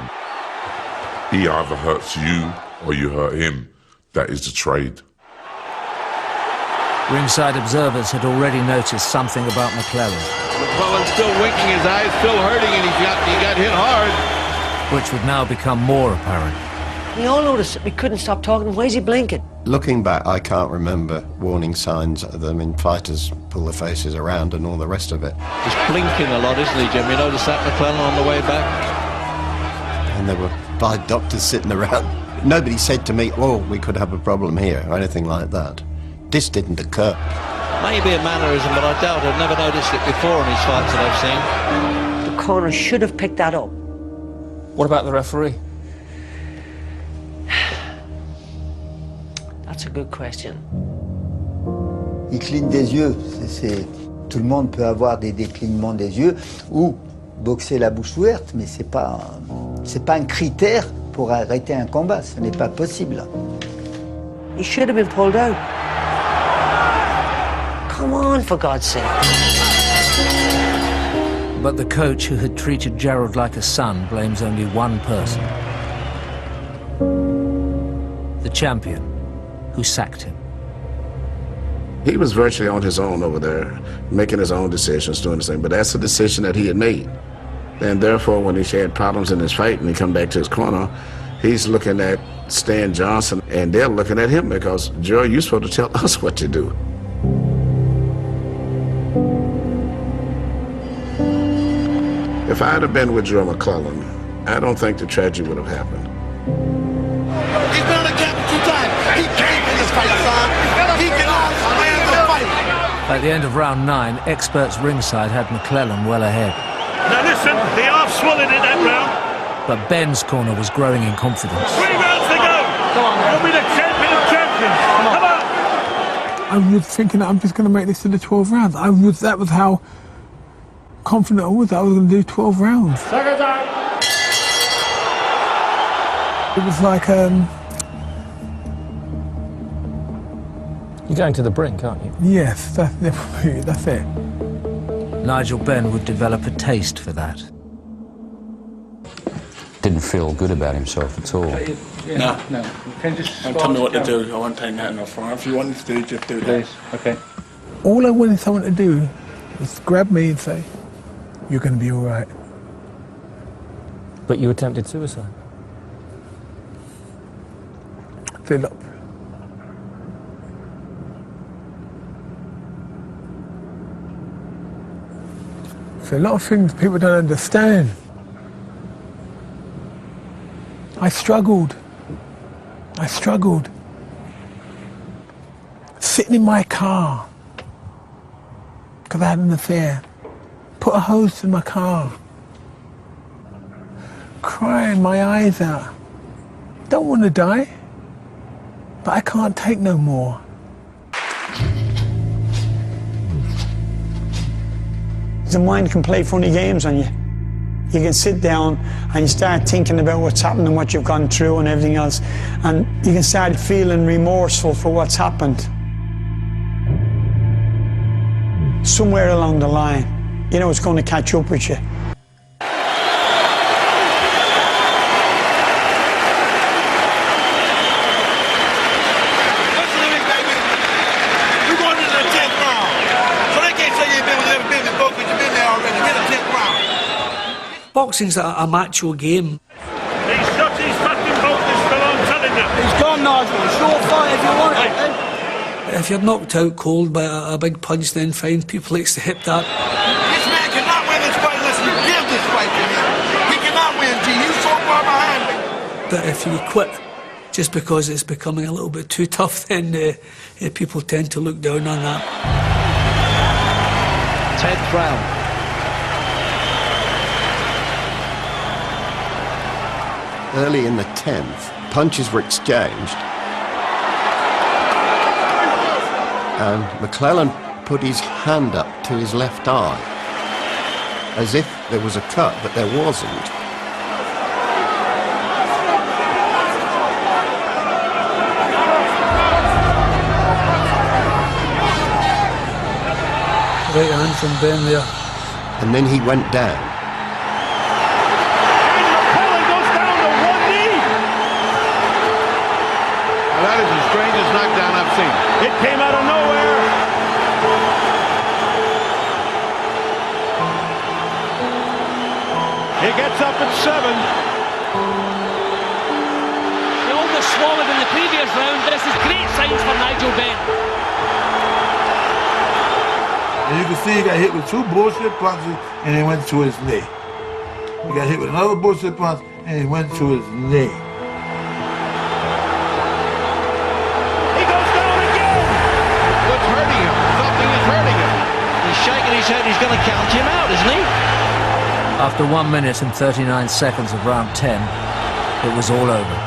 He either hurts you or you hurt him. That is the trade. Ringside observers had already noticed something about McClellan. McClellan's still winking his eyes, still hurting, and he got hit hard. Which would now become more apparent. We all noticed that we couldn't stop talking. Why is he blinking? Looking back, I can't remember warning signs other than when fighters pull their faces around and all the rest of it. Just blinking a lot, isn't he, Jim? You noticed that, McClellan, on the way back? And there were 5 doctors sitting around. Nobody said to me, oh, we could have a problem here, or anything like that. This didn't occur. Maybe a mannerism, but I doubt. I've never noticed it before in these fights that I've seen. The corner should have picked that up. What about the referee? That's a good question. Il cligne des yeux. Tout le monde peut avoir des clignements des yeux ou boxer la bouche ouverte, mais c'est pas un critère pour arrêter un combat. Ce n'est pas possible. He should have been pulled out. Come on, for God's sake. But the coach who had treated Gerald like a son blames only one person. The champion, who sacked him. He was virtually on his own over there, making his own decisions, doing the same. But that's a decision that he had made. And therefore, when he had problems in his fight and he come back to his corner, he's looking at Stan Johnson, and they're looking at him because, Joe, you're supposed to tell us what to do. If I'd have been with Joe McClellan, I don't think the tragedy would have happened. He's been on the captain 2 times. He came in this fight, son. He can land the fight. At the end of round 9, experts ringside had McClellan well ahead. Now listen, the half swollen in that round. But Ben's corner was growing in confidence. 3 rounds to go. Come on, you'll be the champion of champions. Come on. I was thinking that I'm just going to make this to the 12 rounds. That was how confident I was that I was going to do 12 rounds. Second time. It was like, You're going to the brink, aren't you? Yes, that's it. Nigel Benn would develop a taste for that. Didn't feel good about himself at all. No. Don't tell me what to do. I won't take nothing off. If you want to do, just do that. Okay. All I wanted someone to do was grab me and say, "You're going to be all right." But you attempted suicide. Fill up. There's a lot of things people don't understand. I struggled. Sitting in my car, because I had an affair. Put a hose in my car. Crying my eyes out. Don't want to die, but I can't take no more. The mind can play funny games on you. You can sit down and you start thinking about what's happened and what you've gone through and everything else, and you can start feeling remorseful for what's happened. Somewhere along the line, you know it's going to catch up with you. Boxing's a macho game. He's shot his fucking bolt, this fellow, I'm telling you. He's gone, Nigel. Short fight if you want it, then. If you're knocked out cold by a big punch, then fine. People likes to hip that. This man cannot win this fight unless you give this fight to him. He cannot win, G. You so far behind me. But if you quit just because it's becoming a little bit too tough, then people tend to look down on that. 10th round. Early in the 10th, punches were exchanged, and McClellan put his hand up to his left eye, as if there was a cut, but there wasn't. Right hand from Ben there. And then he went down. That is as swallowed in the previous round. This is great signs for Nigel Benn. And you can see he got hit with 2 bullshit punches and he went to his knee. He got hit with another bullshit punch and he went to his knee. He goes down again. What's hurting him? Something is hurting him. He's shaking his head. He's going to count him out, isn't he? After 1 minute and 39 seconds of round 10, it was all over.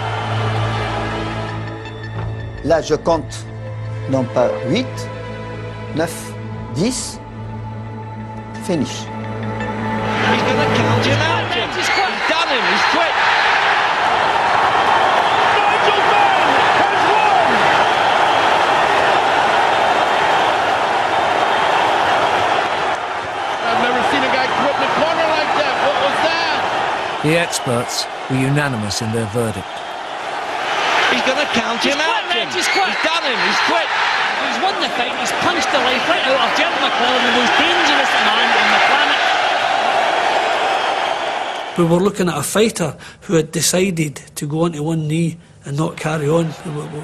Là, je compte non pas 8, 9, 10. Finish. He's going to count him out, Jim. He's done him. He's quit. Nigel Benn has won. I've never seen a guy quit in the corner like that. What was that? The experts were unanimous in their verdict. He's going to count him out, Jim. He's quit. He's done him. He's quit. He's won the fight. He's punched the life right out of Gerald McClellan, the most dangerous man on the planet. We were looking at a fighter who had decided to go onto one knee and not carry on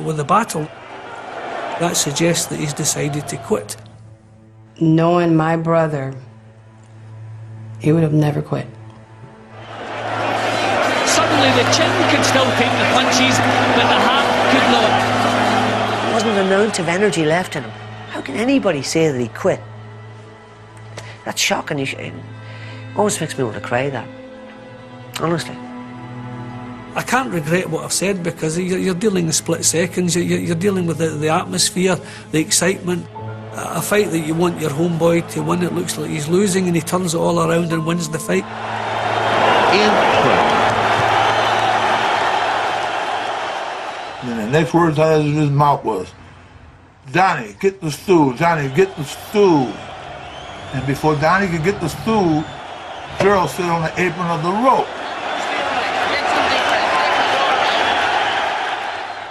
with the battle. That suggests that he's decided to quit. Knowing my brother, he would have never quit. Suddenly the chin could still take the punches, but the heart could not. There wasn't an amount of energy left in him. How can anybody say that he quit? That's shocking. It always makes me want to cry, that. Honestly. I can't regret what I've said because you're dealing with split seconds, you're dealing with the atmosphere, the excitement. A fight that you want your homeboy to win, it looks like he's losing and he turns it all around and wins the fight. And the next words out of his mouth was, "Johnny, get the stool. Johnny, get the stool." And before Johnny could get the stool, Gerald stood on the apron of the rope.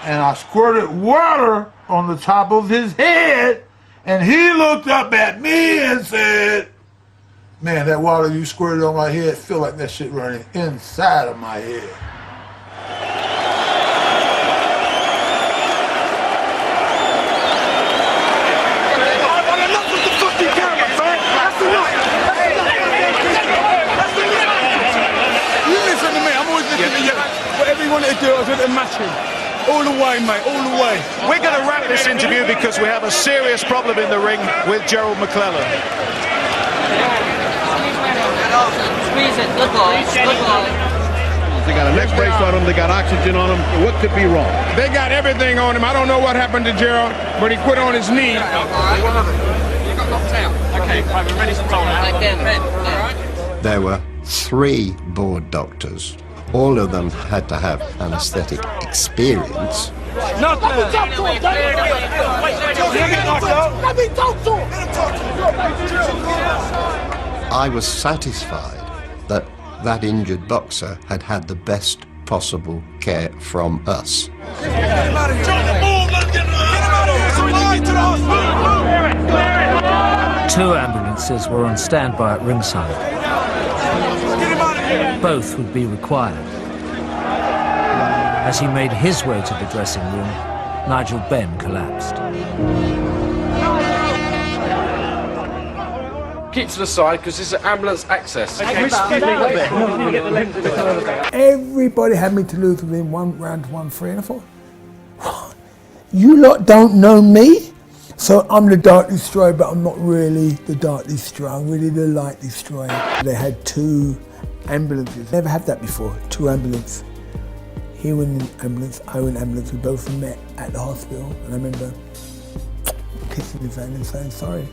And I squirted water on the top of his head, and he looked up at me and said, "Man, that water you squirted on my head feel like that shit running inside of my head." Whatever you wanted to do, I was going to match him. All the way, mate, all the way. We're going to wrap this interview because we have a serious problem in the ring with Gerald McClellan. Squeeze it, good ball, good ball. They got a neck brace on him. They got oxygen on him. What could be wrong? They got everything on him. I don't know what happened to Gerald, but he quit on his knee. You got knocked out. Okay, right, we're ready to roll now. Like them, all right. There were 3 board doctors. All of them had to have anaesthetic experience. I was satisfied that that injured boxer had had the best possible care from us. Two ambulances were on standby at ringside. Both would be required. As he made his way to the dressing room, Nigel Benn collapsed. Keep to the side because this is ambulance access. Everybody had me to lose within 1 round to 1-3, and I thought, you lot don't know me? So I'm the Dark Destroyer, but I'm not really the Dark Destroyer, I'm really the Light Destroyer. They had 2 ambulances. Never had that before, 2 ambulances. He went in ambulance, I went in ambulance, we both met at the hospital, and I remember kissing his hand and saying sorry.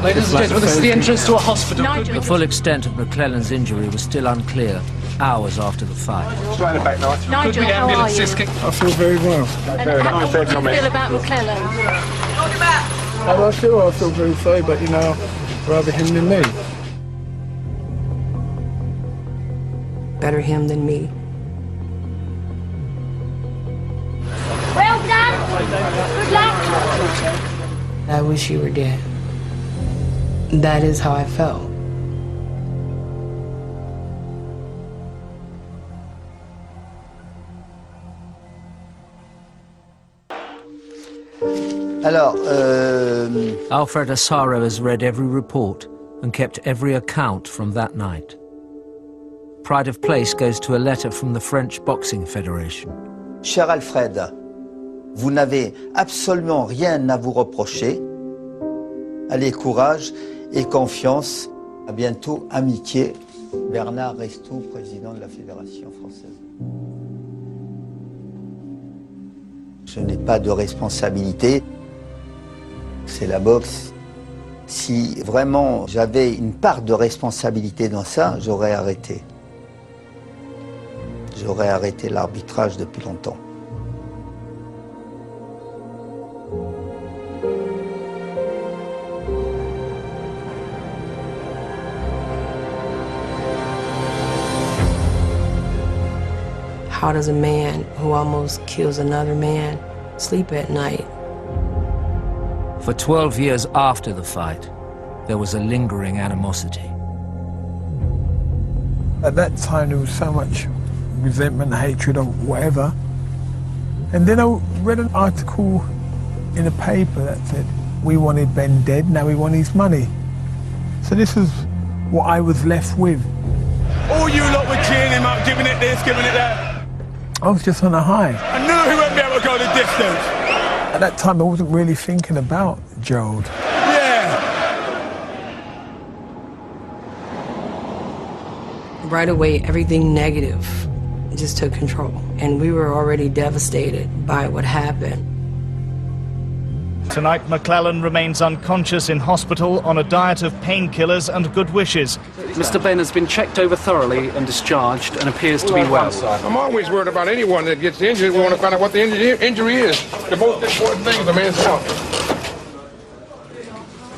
Ladies and gentlemen, this is the entrance to a hospital. The full extent of McClellan's injury was still unclear hours after the fight. Right in the back, Nigel, how are you? I feel very well. And how do you feel about McClellan? How do I feel? I feel very sorry, but you know, rather him than me. Better him than me. Well done. Good luck. I wish you were dead. That is how I felt. Alors, Alfred Asaro has read every report and kept every account from that night. Pride of place goes to a letter from the French Boxing Federation. Cher Alfred, vous n'avez absolument rien à vous reprocher. Allez, courage et confiance. À bientôt, amitié. Bernard Restou, président de la Fédération française. Je n'ai pas de responsabilité. C'est la boxe. Si vraiment j'avais une part de responsabilité dans ça, j'aurais arrêté. J'aurais arrêté l'arbitrage depuis longtemps. How does a man who almost kills another man sleep at night? For 12 years after the fight, there was a lingering animosity. At that time, there was so much resentment, hatred, or whatever. And then I read an article in a paper that said, we wanted Ben dead, now we want his money. So this was what I was left with. All you lot were cheering him up, giving it this, giving it that. I was just on a high. I knew he wouldn't be able to go the distance. At that time, I wasn't really thinking about Gerald. Yeah. Right away, everything negative just took control. And we were already devastated by what happened. Tonight, McClellan remains unconscious in hospital on a diet of painkillers and good wishes. Mr. Ben has been checked over thoroughly and discharged and appears to be well. I'm always worried about anyone that gets injured. We want to find out what the injury is. The most important thing is the man's health.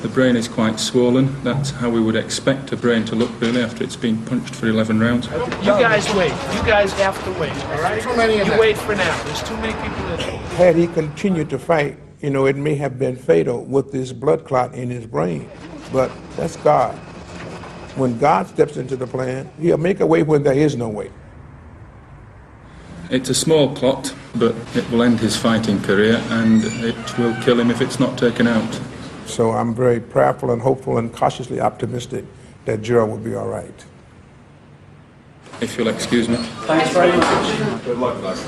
The brain is quite swollen. That's how we would expect a brain to look really after it's been punched for 11 rounds. You guys wait. You guys have to wait, all right? You wait for now. There's too many people in there. Had he continued to fight, you know, it may have been fatal with this blood clot in his brain. But that's God. When God steps into the plan, he'll make a way when there is no way. It's a small clot, but it will end his fighting career and it will kill him if it's not taken out. So I'm very prayerful and hopeful and cautiously optimistic that Gerald will be all right. If you'll excuse me. Thanks very much. Good luck, guys.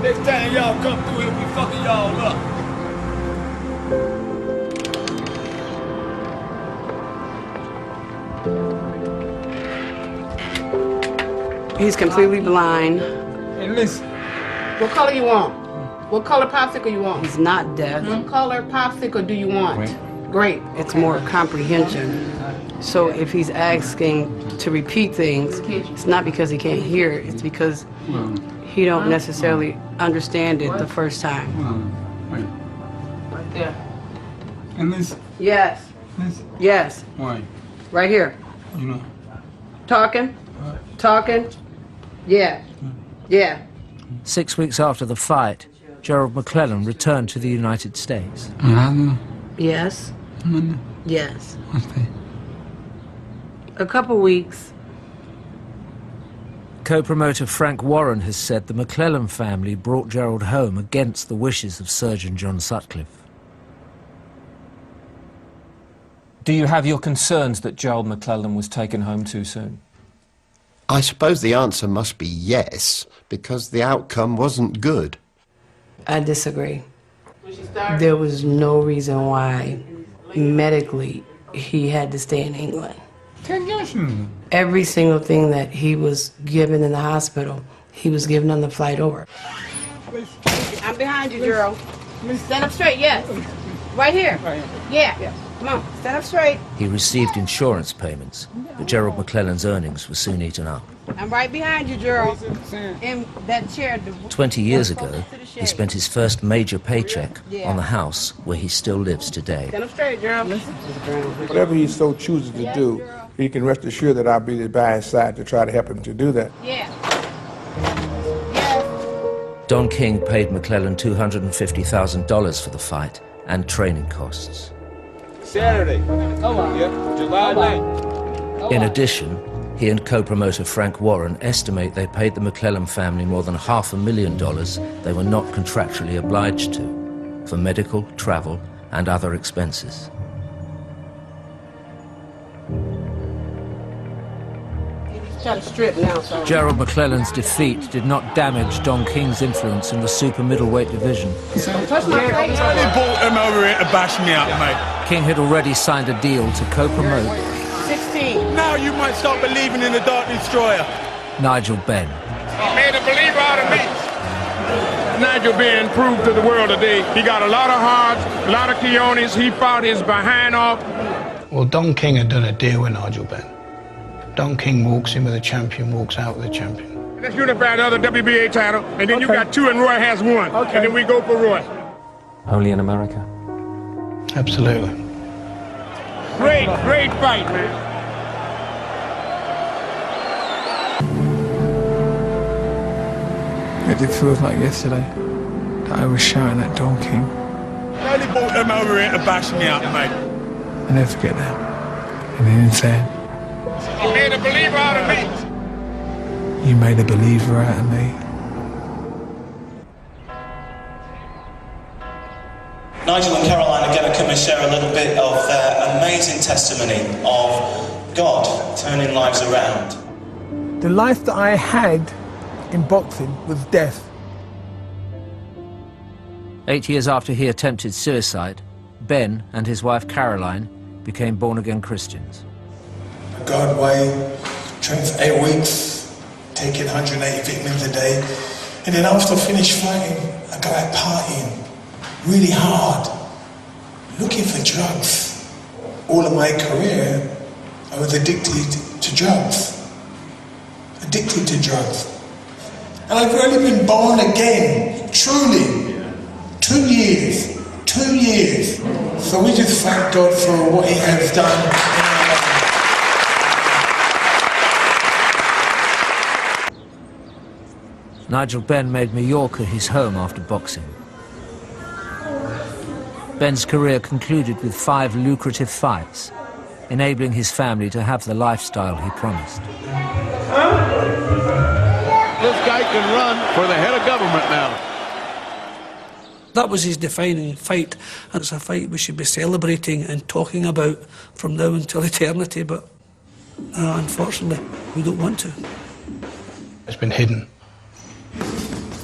Next time y'all come through here, we fucking y'all up. He's completely blind. Hey, listen. What color you want? What color popsicle you want? He's not deaf. What color popsicle do you want? Great. It's more comprehension. So if he's asking to repeat things, it's not because he can't hear it, it's because he don't necessarily understand it the first time. Right there. And this? Yes. This? Yes. Why? Right here. You know. Talking? Talking? Yeah. Yeah. 6 weeks after the fight, Gerald McClellan returned to the United States. Yes. Yes. A couple weeks. Co-promoter Frank Warren has said the McClellan family brought Gerald home against the wishes of surgeon John Sutcliffe. Do you have your concerns that Gerald McClellan was taken home too soon? I suppose the answer must be yes, because the outcome wasn't good. I disagree. There was no reason why, medically, he had to stay in England. Every single thing that he was given in the hospital, he was given on the flight over. I'm behind you, Gerald. Stand up straight, yes. Right here. Yeah. Come on, stand up straight. He received insurance payments, but Gerald McClellan's earnings were soon eaten up. I'm right behind you, Gerald. In that chair. 20 years ago, he spent his first major paycheck on the house where he still lives today. Stand up straight, Gerald. Whatever he so chooses to do, he can rest assured that I'll be by his side to try to help him to do that. Yeah. Don King paid McClellan $250,000 for the fight and training costs. Saturday. Yeah, July 9th. In addition, he and co-promoter Frank Warren estimate they paid the McClellan family more than $500,000 they were not contractually obliged to for medical, travel, and other expenses. Try to strip now, so. Gerald McClellan's defeat did not damage Don King's influence in the super middleweight division. Don't touch my face. They brought him over here to bash me out, mate. King had already signed a deal to co-promote 16. Now you might start believing in the Dark Destroyer. Nigel Benn. He made a believer out of me. Nigel Benn proved to the world today he got a lot of hearts, a lot of cojones. He fought his behind off. Well, Don King had done a deal with Nigel Benn. Don King walks in with a champion, walks out with a champion. Let's unify the other WBA title, and then you got two and Roy has one. Okay. And then we go for Roy. Only in America? Absolutely. Great fight, man. It did feel like yesterday that I was shouting at Don King. They brought him over here to bash me out, mate. I never forget that. And then saying, He made a believer out of me. you made a believer out of me. Nigel and Caroline are going to come and share a little bit of their amazing testimony of God turning lives around. The life that I had in boxing was death. 8 years after he attempted suicide, Ben and his wife Caroline became born-again Christians. God way, trained for 8 weeks, taking 180 vitamins a day. And then after I finished fighting, I go out partying really hard, looking for drugs. All of my career, I was addicted to drugs. Addicted to drugs. And I've only been born again, truly, 2 years. 2 years. So we just thank God for what He has done. Nigel Benn made Mallorca his home after boxing. Ben's career concluded with 5 lucrative fights, enabling his family to have the lifestyle he promised. This guy can run for the head of government now. That was his defining fight, and it's a fight we should be celebrating and talking about from now until eternity, but unfortunately, we don't want to. It's been hidden,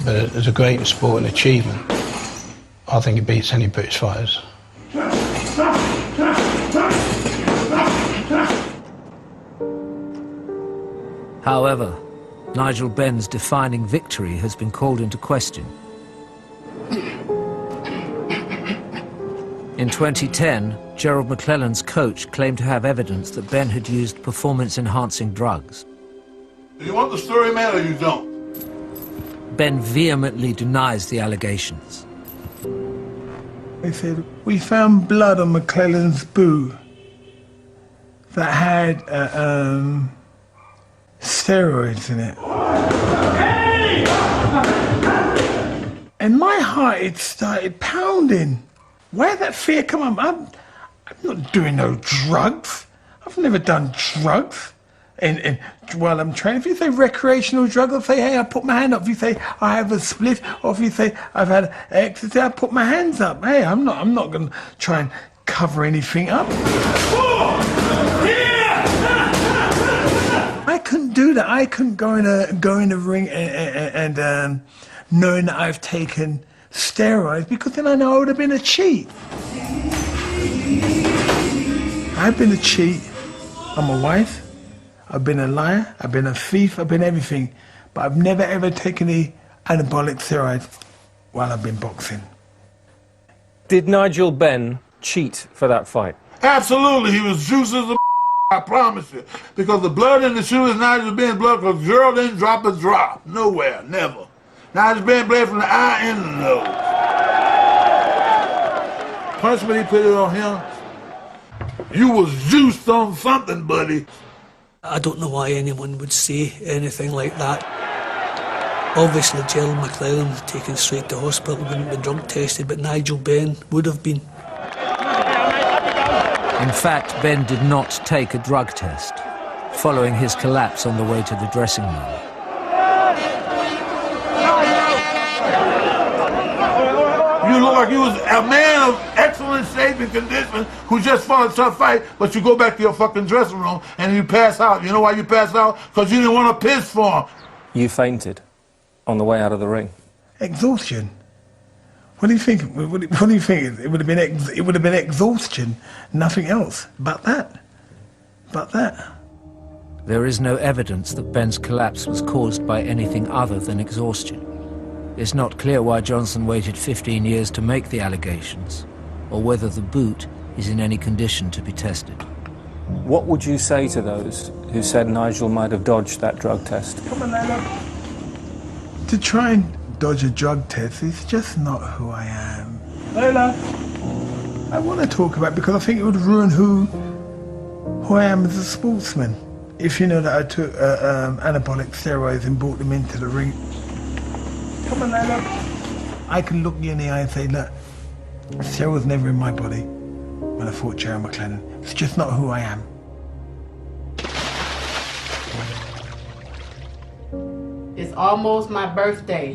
but as a great sport and achievement, I think it beats any British fighters. However, Nigel Benn's defining victory has been called into question. In 2010, Gerald McClellan's coach claimed to have evidence that Ben had used performance-enhancing drugs. Do you want the story, man, or you don't? Ben vehemently denies the allegations. They said, we found blood on McClellan's boot that had steroids in it. And my heart, it started pounding. Where did that fear come up? I'm not doing no drugs. I've never done drugs. And while I'm training, if you say recreational drug, I'll say, hey, I put my hand up. If you say I have a spliff, or if you say I've had ecstasy, I put my hands up. Hey, I'm not going to try and cover anything up. I couldn't do that. I couldn't go in a ring and knowing that I've taken steroids, because then I know I would have been a cheat. I've been a cheat. I'm a wife. I've been a liar. I've been a thief. I've been everything. But I've never ever taken the anabolic steroids while I've been boxing. Did Nigel Benn cheat for that fight? Absolutely. He was juice as a I promise you. Because the blood in the shoe is Nigel Benn's blood, because Gerald didn't drop a drop. Nowhere. Never. Nigel Benn bled from the eye and the nose. Punishment, he put it on him. You was juiced on something, buddy. I don't know why anyone would say anything like that. Obviously, Gerald McClellan taken straight to hospital wouldn't be drug tested, but Nigel Benn would have been. In fact, Ben did not take a drug test, following his collapse on the way to the dressing room. You look like you was a man of excellent shape and condition who just fought a tough fight, but you go back to your fucking dressing room and you pass out. You know why you pass out? Because you didn't want to piss for him. You fainted on the way out of the ring. Exhaustion. What do you think? What do you think? It would have been exhaustion, nothing else but that. But that. There is no evidence that Ben's collapse was caused by anything other than exhaustion. It's not clear why Johnson waited 15 years to make the allegations, or whether the boot is in any condition to be tested. What would you say to those who said Nigel might have dodged that drug test? Come on, Layla. To try and dodge a drug test is just not who I am. Layla, I want to talk about it because I think it would ruin who I am as a sportsman. If you know that I took anabolic steroids and brought them into the ring. Come on, Layla. I can look you in the eye and say, look, Sarah was never in my body when I fought Gerald McClellan. It's just not who I am. It's almost my birthday.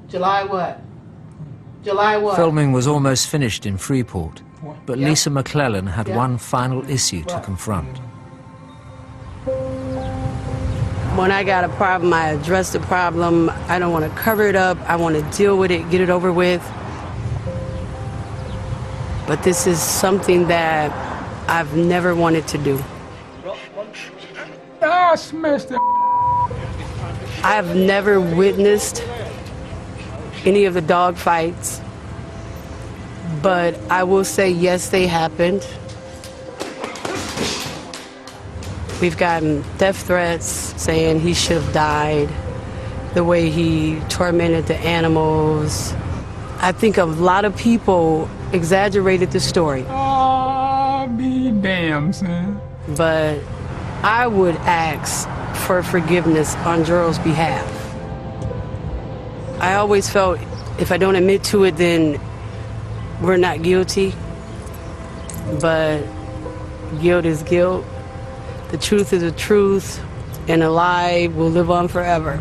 July what? July what? Filming was almost finished in Freeport, but Lisa McClellan had one final issue to confront. When I got a problem, I address the problem. I don't want to cover it up. I want to deal with it, get it over with. But this is something that I've never wanted to do. I smashed it. I've never witnessed any of the dog fights, but I will say yes, they happened. We've gotten death threats saying he should have died, the way he tormented the animals. I think a lot of people exaggerated the story. Oh, be damn, son. But I would ask for forgiveness on Gerald's behalf. I always felt if I don't admit to it, then we're not guilty. But guilt is guilt. The truth is the truth, and a lie will live on forever.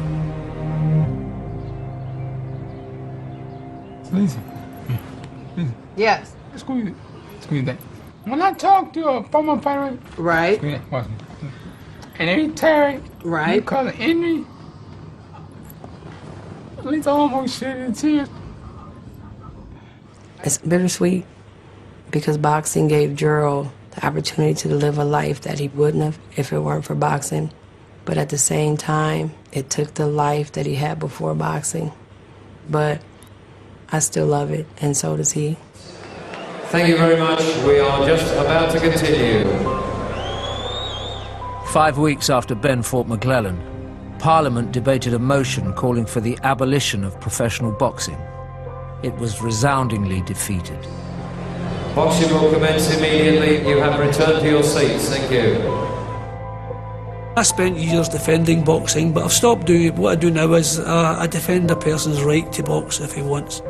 Listen. Yes. Squeeze it. Squeeze that. When I talk to a former fighter, right? Squeeze that. Watch me. And every Terry, right? You call it envy. At least I almost shed in tears. It's bittersweet because boxing gave Gerald the opportunity to live a life that he wouldn't have if it weren't for boxing. But at the same time, it took the life that he had before boxing. But I still love it, and so does he. Thank you very much. We are just about to continue. 5 weeks after Ben fought McClellan, Parliament debated a motion calling for the abolition of professional boxing. It was resoundingly defeated. Boxing will commence immediately. You have returned to your seats. Thank you. I spent years defending boxing, but I've stopped doing it. What I do now is I defend a person's right to box if he wants.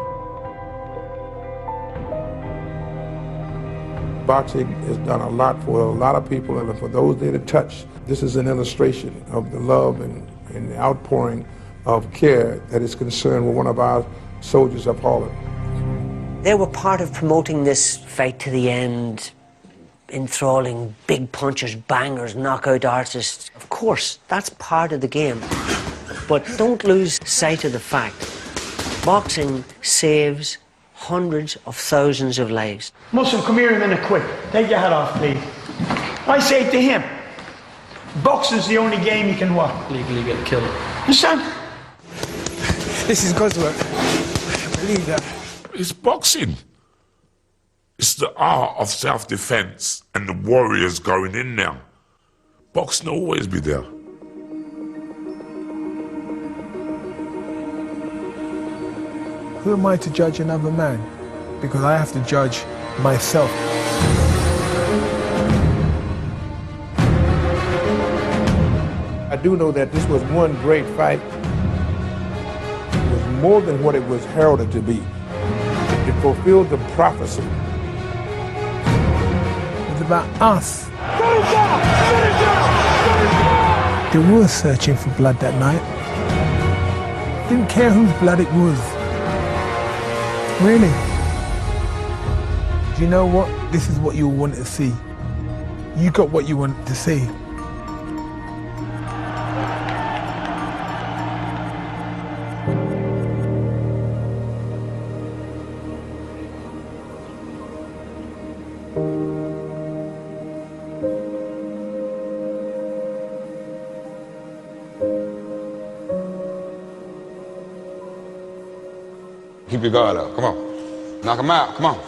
Boxing has done a lot for a lot of people, and for those that it touched, this is an illustration of the love and the outpouring of care that is concerned with one of our soldiers of Holland. They were part of promoting this fight to the end, enthralling big punchers, bangers, knockout artists. Of course, that's part of the game. But don't lose sight of the fact. Boxing saves hundreds of thousands of lives. Muslim, come here a minute quick. Take your hat off, please. I say to him, boxing's the only game you can what? Legally get killed. Understand? This is God's work. I believe that. It's boxing. It's the art of self-defense and the warriors going in now. Boxing will always be there. Who am I to judge another man? Because I have to judge myself. I do know that this was one great fight. more than what it was heralded to be. It fulfilled the prophecy. It's about us. They were searching for blood that night. Didn't care whose blood it was. Really. Do you know what? This is what you wanted to see. You got what you wanted to see. Keep your guard up, come on. Knock him out, come on.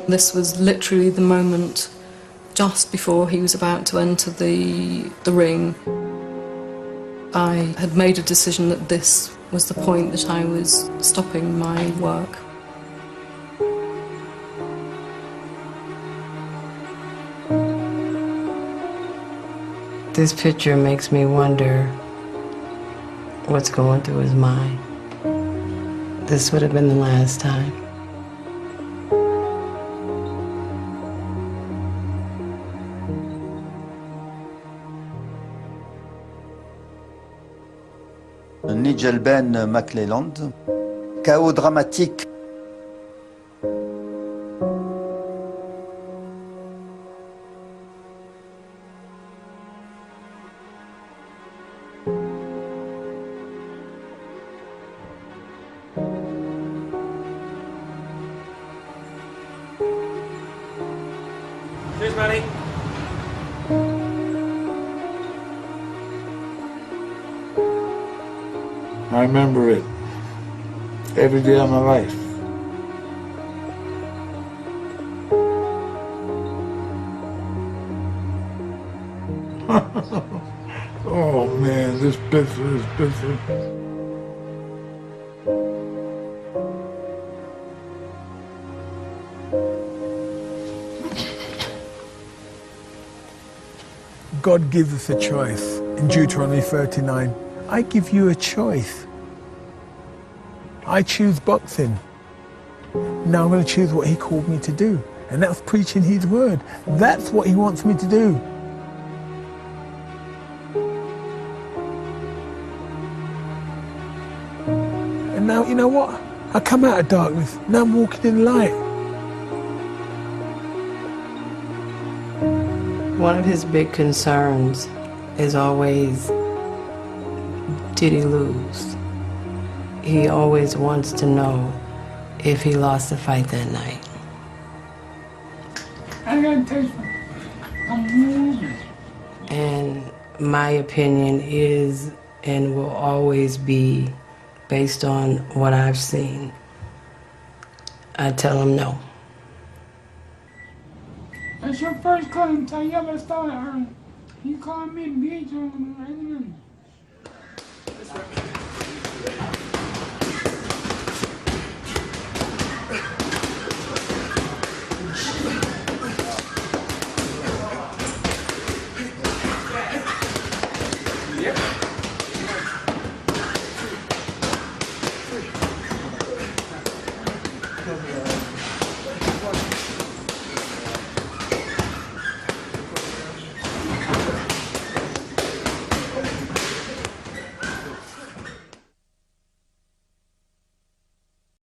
This was literally the moment just before he was about to enter the ring. I had made a decision that this was the point that I was stopping my work. This picture makes me wonder what's going through his mind. This would have been the last time. Nigel Ben McClelland, chaos dramatique. Cheers, Manny. I remember it every day of my life. Oh man, this picture. God gives us a choice. In Deuteronomy 39, I give you a choice. I choose boxing. Now I'm going to choose what he called me to do. And that's preaching his word. That's what he wants me to do. And now, you know what? I come out of darkness. Now I'm walking in light. One of his big concerns is always, did he lose? He always wants to know if he lost the fight that night. I gotta tell you, I'm moving. And my opinion is and will always be based on what I've seen. I tell him no. That's your first cousin, tell you ever started her. You call me bitch on